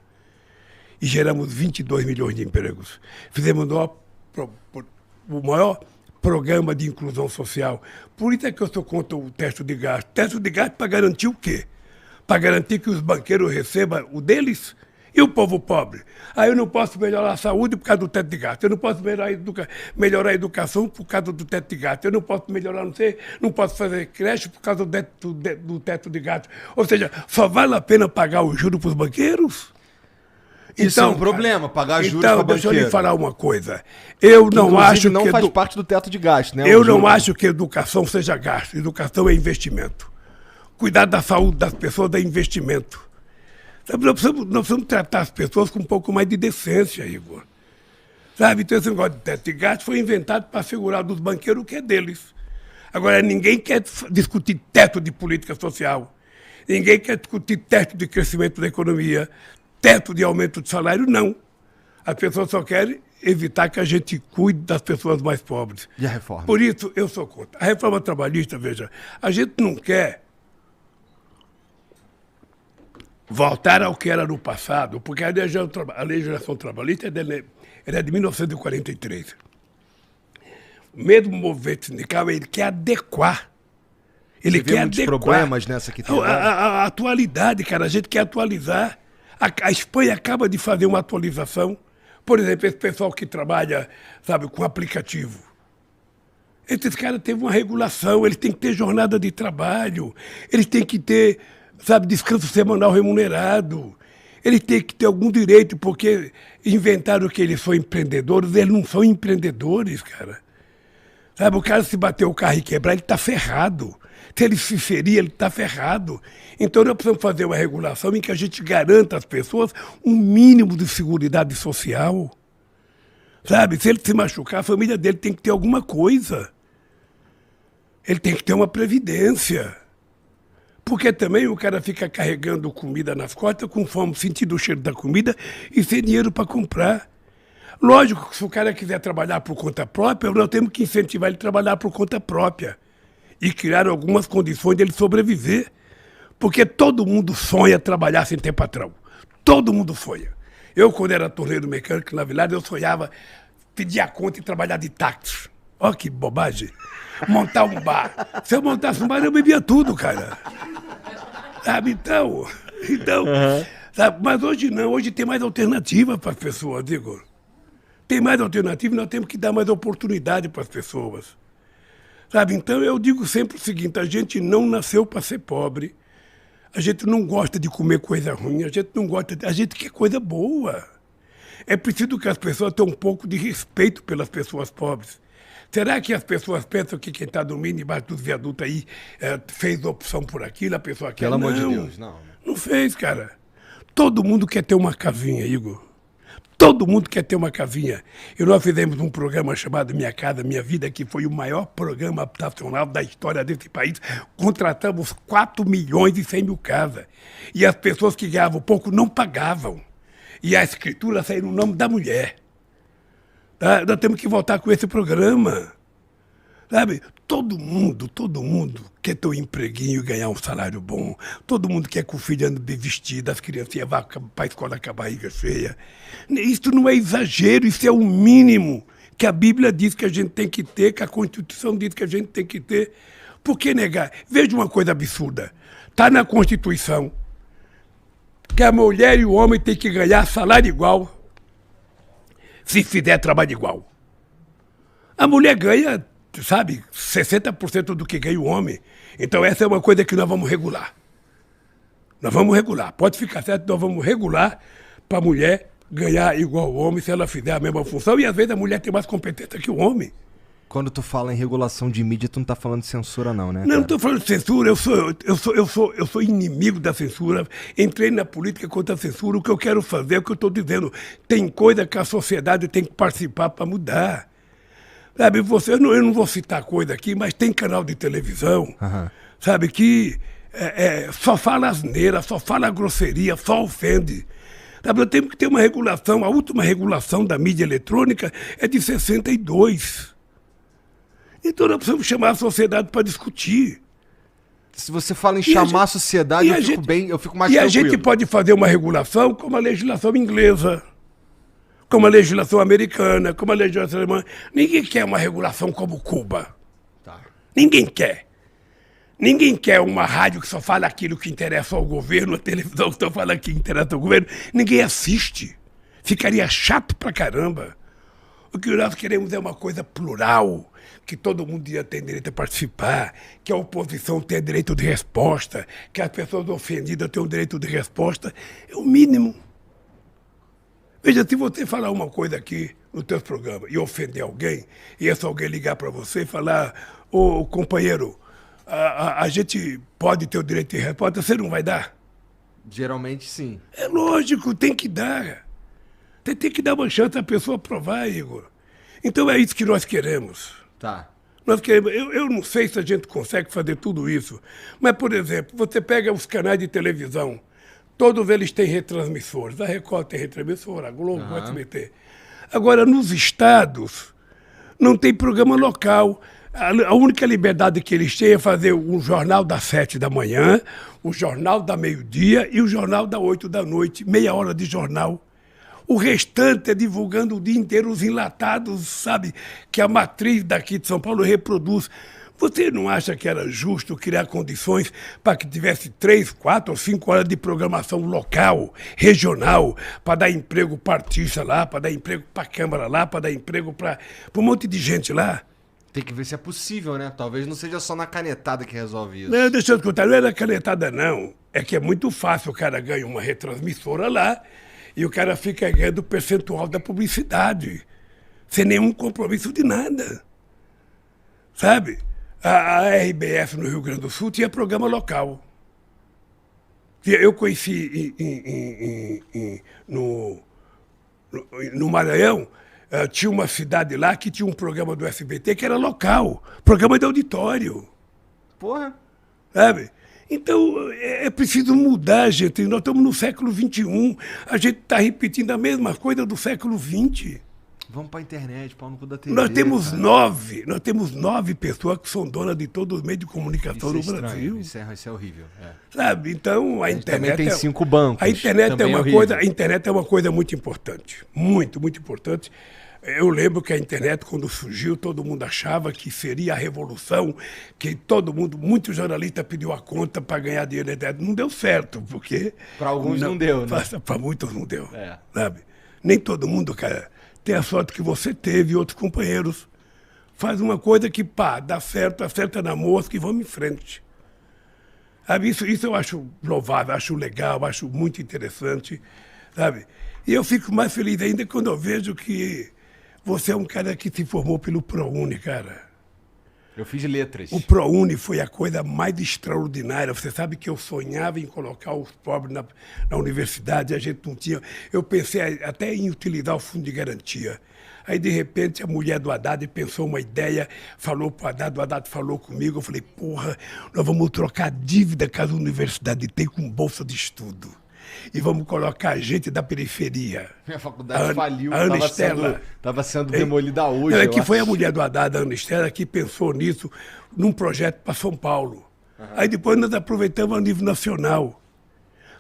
E geramos 22 milhões de empregos. Fizemos o maior programa de inclusão social. Por isso é que eu sou contra o teto de gasto. Teto de gasto para garantir o quê? Para garantir que os banqueiros recebam o deles e o povo pobre. Aí eu não posso melhorar a saúde por causa do teto de gasto. Eu não posso melhorar a educação por causa do teto de gasto. Eu não posso melhorar, não posso fazer creche por causa do teto de gasto. Ou seja, só vale a pena pagar o juro para os banqueiros? Isso é um problema, pagar juros para banqueiro. Deixa eu lhe falar uma coisa. Eu não acho que... não faz parte do teto de gasto, né? Eu não acho que educação seja gasto. Educação é investimento. Cuidar da saúde das pessoas é investimento. Nós precisamos tratar as pessoas com um pouco mais de decência, Igor. Sabe? Então esse negócio de teto de gasto foi inventado para assegurar dos banqueiros o que é deles. Agora, ninguém quer discutir teto de política social. Ninguém quer discutir teto de crescimento da economia. teto de aumento de salário, não. As pessoas só querem evitar que a gente cuide das pessoas mais pobres. E a reforma? Por isso, eu sou contra. A reforma trabalhista, veja, a gente não quer voltar ao que era no passado, porque a legislação trabalhista é de 1943. O mesmo movimento sindical, ele quer adequar. Ele quer adequar. Problemas nessa que tem a atualidade, cara, a gente quer atualizar. A Espanha acaba de fazer uma atualização. Por exemplo, esse pessoal que trabalha, sabe, com aplicativo. Esses caras têm uma regulação, eles têm que ter jornada de trabalho, eles têm que ter, sabe, descanso semanal remunerado. Eles têm que ter algum direito, porque inventaram que eles são empreendedores, eles não são empreendedores, cara. Sabe, o cara se bater o carro e quebrar, ele está ferrado. Se ele se ferir, ele está ferrado. Então nós precisamos fazer uma regulação em que a gente garanta às pessoas um mínimo de seguridade social. Sabe, se ele se machucar, a família dele tem que ter alguma coisa. Ele tem que ter uma previdência. Porque também o cara fica carregando comida nas costas, com fome, sentindo o cheiro da comida e sem dinheiro para comprar. Lógico que se o cara quiser trabalhar por conta própria, nós temos que incentivar ele a trabalhar por conta própria e criar algumas condições dele sobreviver. Porque todo mundo sonha trabalhar sem ter patrão. Todo mundo sonha. Eu, quando era torneiro mecânico na Vilar, eu sonhava pedir a conta e trabalhar de táxi. Olha que bobagem. Montar um bar. Se eu montasse um bar, eu bebia tudo, cara. Sabe, então sabe? Mas hoje não, hoje tem mais alternativa para as pessoas, Igor. Tem mais alternativa e nós temos que dar mais oportunidade para as pessoas. Sabe, então eu digo sempre o seguinte, a gente não nasceu para ser pobre, a gente não gosta de comer coisa ruim, a gente quer coisa boa. É preciso que as pessoas tenham um pouco de respeito pelas pessoas pobres. Será que as pessoas pensam que quem está dormindo embaixo dos viadutos aí fez opção por aquilo, a pessoa quer? Pelo amor de Deus, não. Não fez, cara. Todo mundo quer ter uma casinha, Igor. Todo mundo quer ter uma casinha. E nós fizemos um programa chamado Minha Casa, Minha Vida, que foi o maior programa habitacional da história desse país. Contratamos 4 milhões e 100 mil casas. E as pessoas que ganhavam pouco não pagavam. E a escritura saiu no nome da mulher. Tá? Nós temos que voltar com esse programa. Sabe? Todo mundo quer ter um empreguinho e ganhar um salário bom. Todo mundo quer que o filho ande bem vestido, as criancinhas vá para a escola com a barriga cheia. Isso não é exagero, isso é o mínimo que a Bíblia diz que a gente tem que ter, que a Constituição diz que a gente tem que ter. Por que negar? Veja uma coisa absurda. Está na Constituição que a mulher e o homem têm que ganhar salário igual se fizer trabalho igual. A mulher ganha, sabe, 60% do que ganha o homem. Então essa é uma coisa que nós vamos regular. Nós vamos regular. Pode ficar certo, nós vamos regular para a mulher ganhar igual ao homem se ela fizer a mesma função. E às vezes a mulher tem mais competência que o homem. Quando tu fala em regulação de mídia, tu não tá falando de censura não, né? Não, não estou falando de censura, eu sou inimigo da censura, entrei na política contra a censura, o que eu quero fazer é o que eu estou dizendo. Tem coisa que a sociedade tem que participar para mudar. Sabe, eu não vou citar coisa aqui, mas tem canal de televisão, sabe, que só fala asneira, só fala grosseria, só ofende. Sabe, nós temos que ter uma regulação, a última regulação da mídia eletrônica é de 62. Então nós precisamos chamar a sociedade para discutir. Se você fala em chamar a sociedade, eu fico mais tranquilo. E a gente pode fazer uma regulação como a legislação inglesa, como a legislação americana, como a legislação alemã. Ninguém quer uma regulação como Cuba. Tá. Ninguém quer. Ninguém quer uma rádio que só fala aquilo que interessa ao governo, a televisão que só fala aquilo que interessa ao governo. Ninguém assiste. Ficaria chato pra caramba. O que nós queremos é uma coisa plural, que todo mundo ia ter direito a participar, que a oposição tenha direito de resposta, que as pessoas ofendidas tenham direito de resposta. É o mínimo. Veja, se você falar uma coisa aqui no teu programa e ofender alguém, e esse alguém ligar para você e falar, ô companheiro, a gente pode ter o direito de resposta, você não vai dar? Geralmente sim. É lógico, tem que dar. Você tem que dar uma chance à pessoa provar, Igor. Então é isso que nós queremos. Tá. Nós queremos. Eu não sei se a gente consegue fazer tudo isso, mas, por exemplo, você pega os canais de televisão, Todos eles têm retransmissores. A Record tem retransmissora, a Globo, o SBT. Agora, nos estados, não tem programa local. A única liberdade que eles têm é fazer um jornal das 7 da manhã, o jornal da meio-dia e o jornal das 8 da noite, meia hora de jornal. O restante é divulgando o dia inteiro os enlatados, sabe, que a matriz daqui de São Paulo reproduz. Você não acha que era justo criar condições para que tivesse 3, 4 ou 5 horas de programação local, regional, para dar emprego para artista lá, para dar emprego para a Câmara lá, para dar emprego para um monte de gente lá? Tem que ver se é possível, né? Talvez não seja só na canetada que resolve isso. Não, deixa eu te contar, não é na canetada, não. É que é muito fácil, o cara ganha uma retransmissora lá e o cara fica ganhando o percentual da publicidade, sem nenhum compromisso de nada. Sabe? A RBS no Rio Grande do Sul tinha programa local. Eu conheci no Maranhão, tinha uma cidade lá que tinha um programa do SBT que era local, programa de auditório. Porra. Sabe? Então, é preciso mudar, gente. Nós estamos no século XXI, a gente está repetindo a mesma coisa do século XX. Vamos pra internet, pau no cu da TV. Nós temos nove pessoas que são donas de todos os meios de comunicação no Brasil. Isso é horrível. É. Sabe? Então a internet também tem 5 bancos. A internet é uma coisa muito importante, muito, muito importante. Eu lembro que a internet, quando surgiu, todo mundo achava que seria a revolução, que todo mundo, muito jornalista pediu a conta para ganhar dinheiro na internet. Não deu certo, porque... Para alguns não deu, né? Para muitos não deu, sabe? Nem todo mundo, cara, tem a sorte que você teve e outros companheiros. Faz uma coisa que, pá, dá certo, acerta na mosca e vamos em frente. Sabe? Isso eu acho louvável, acho legal, acho muito interessante, sabe? E eu fico mais feliz ainda quando eu vejo que você é um cara que se formou pelo ProUni, cara. Eu fiz letras. O ProUni foi a coisa mais extraordinária. Você sabe que eu sonhava em colocar os pobres na universidade, a gente não tinha. Eu pensei até em utilizar o fundo de garantia. Aí, de repente, a mulher do Haddad pensou uma ideia, falou para o Haddad falou comigo, eu falei, porra, nós vamos trocar a dívida que a universidade tem com bolsa de estudo. E vamos colocar gente da periferia. Minha faculdade faliu, a Ana Estela estava sendo demolida hoje. Não, é que foi a mulher do Haddad, a Ana Estela, que pensou nisso num projeto para São Paulo. Aí depois nós aproveitamos a nível nacional.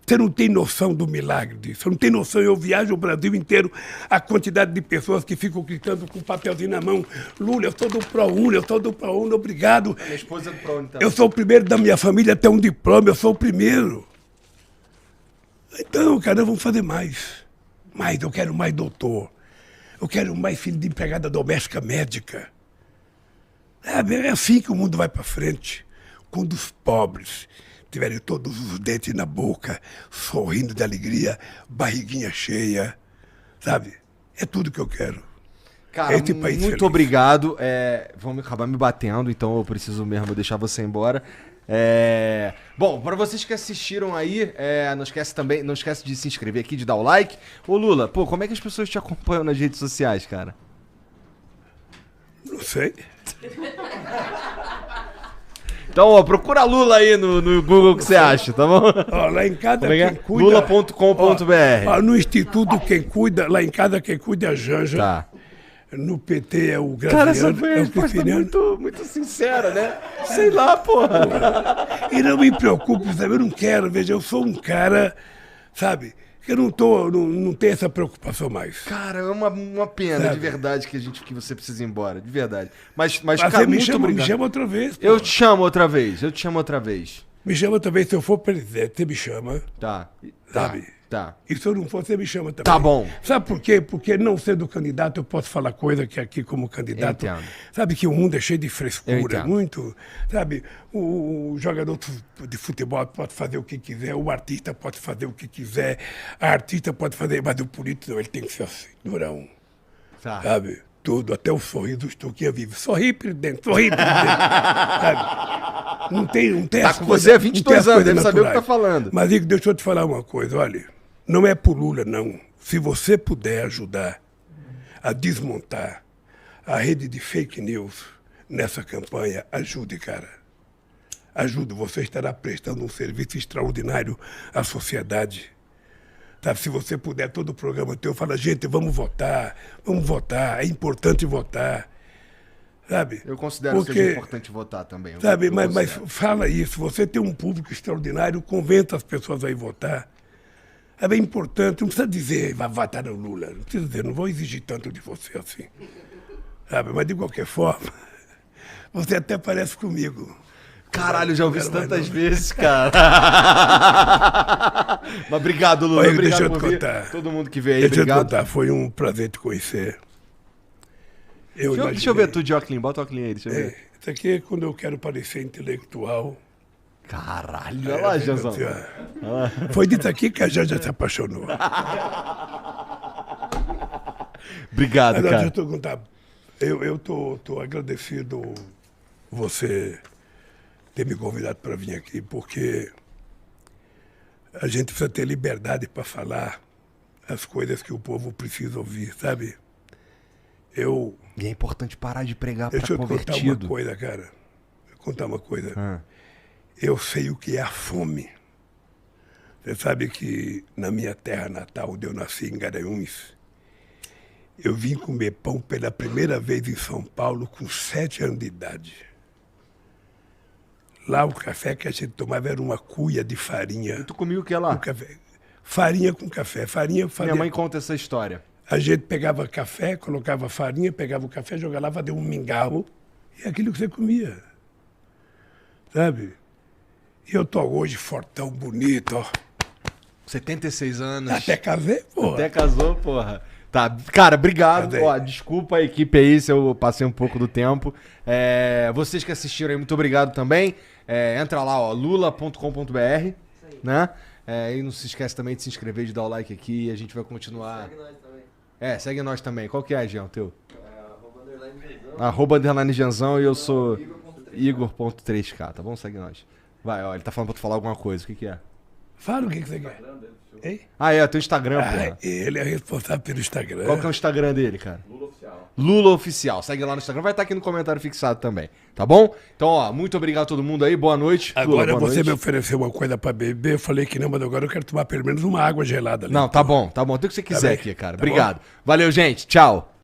Você não tem noção do milagre disso. Você não tem noção. Eu viajo o Brasil inteiro, a quantidade de pessoas que ficam gritando com um papelzinho na mão. Lula, eu sou do ProUni, obrigado. Minha esposa é do ProUni também. Eu sou o primeiro da minha família a ter um diploma, eu sou o primeiro. Então, cara, vamos fazer mais. Mais, eu quero mais doutor. Eu quero mais filho de empregada doméstica médica. É assim que o mundo vai para frente. Quando os pobres tiverem todos os dentes na boca, sorrindo de alegria, barriguinha cheia, sabe? É tudo que eu quero. Cara, Esse país muito feliz. Obrigado. Vão acabar me batendo, então eu preciso mesmo deixar você embora. Bom, para vocês que assistiram aí, não esquece de se inscrever aqui, de dar o like. Ô Lula, pô, como é que as pessoas te acompanham nas redes sociais, cara? Não sei. Então, ó, procura Lula aí no Google que você acha, tá bom? Ó, lá em casa quem cuida... Lula.com.br. No Instituto quem cuida, lá em casa quem cuida é a Janja. Tá. No PT é o Cara, essa Graziano. foi a resposta muito sincera, né? Sei lá, porra. E não me preocupe, sabe? Eu não quero, veja, eu sou um cara, sabe? Que eu não tenho essa preocupação mais. Cara, é uma pena, Sabe? de verdade, que você precisa ir embora, de verdade. Mas Mas cara, você me muito obrigado. chama outra vez. Pô. Eu te chamo outra vez. Me chama outra vez, se eu for presidente, você me chama. Tá. Sabe? Tá. E se eu não for, você me chama também. Tá bom. Sabe por quê? Porque não sendo candidato, eu posso falar coisa que aqui como candidato... Eu entendo. Sabe que o mundo é cheio de Eu frescura, entendo. muito... Sabe, o jogador de futebol pode fazer o que quiser, o artista pode fazer o que quiser, a artista pode fazer, mas o político não, ele tem que ser assim, durão. Tá. Sabe? Tudo, até o sorriso do Estuquinha vive. Sorri, presidente, sorri, presidente. Sabe? Não tem Tá com você há 22 anos, deve saber o que tá falando. Mas, Igor, deixa eu te falar uma coisa, olha. Não é por Lula, não. Se você puder ajudar a desmontar a rede de fake news nessa campanha, ajude, cara. ajudo, você estará prestando um serviço extraordinário à sociedade. Sabe, se você puder, todo o programa teu fala, gente, vamos votar, é importante votar. Sabe? Eu considero que seja importante votar também. Sabe, mas fala isso, você tem um público extraordinário, convença as pessoas a ir votar. É bem importante, não precisa dizer, vai votar no Lula, não precisa dizer, não vou exigir tanto de você assim. Sabe, mas de qualquer forma, você até parece comigo. Caralho, eu já ouvi isso tantas vezes, cara. Mas obrigado, Lula. Olha, obrigado deixa eu por te vir. contar. Todo mundo que veio aí, Deixa eu te obrigado. contar, foi um prazer te conhecer. Deixa eu ver tu de óculos, bota o óculos aí, deixa eu ver. Isso aqui é quando eu quero parecer intelectual. Caralho, olha lá, Janzão. Foi dito aqui que a Janja se apaixonou. Obrigado, Agora, cara. deixa eu te contar. Eu tô agradecido você ter me convidado para vir aqui, porque a gente precisa ter liberdade para falar as coisas que o povo precisa ouvir, sabe? E é importante parar de pregar para Deixa eu te contar uma convertido. coisa, cara. Vou contar uma coisa. Ah. Eu sei o que é a fome. Você sabe que na minha terra natal, onde eu nasci, em Garanhuns, eu vim comer pão pela primeira vez em São Paulo com 7 anos de idade. Lá o café que a gente tomava era uma cuia de farinha. Tu comigo o que lá? Com café. Farinha com café. Farinha, Minha mãe conta essa história. A gente pegava café, colocava farinha, pegava o café, jogava lá, fazia um mingau. E é aquilo que você comia. Sabe? E eu tô hoje fortão, bonito, ó. 76 anos. Até casei, porra. Até casou, porra. Tá, cara, obrigado. Cadê? Ó, desculpa a equipe aí se eu passei um pouco do tempo. Vocês que assistiram aí, muito obrigado também. Entra lá, ó, lula.com.br, né? E não se esquece também de se inscrever, de dar o like aqui e a gente vai continuar. Segue nós também. Segue nós também. Qual que é, Jean, teu? @_Janzão. @_Janzão e eu sou Igor.3K, tá bom? Segue nós. Vai, ó, ele tá falando pra tu falar alguma coisa. O que que é? Fala o que você quer. Hein? Teu Instagram, porra. Ele é responsável pelo Instagram. Qual que é o Instagram dele, cara? Lula Oficial. Lula Oficial. Segue lá no Instagram, vai estar aqui no comentário fixado também, tá bom? Então, ó, muito obrigado a todo mundo aí, boa noite. Agora Lula, boa você noite. me ofereceu uma coisa pra beber, eu falei que não, mas agora eu quero tomar pelo menos uma água gelada ali. Não, tá bom, tem o que você quiser bem? aqui, cara. Tá Obrigado. Valeu, gente. Tchau.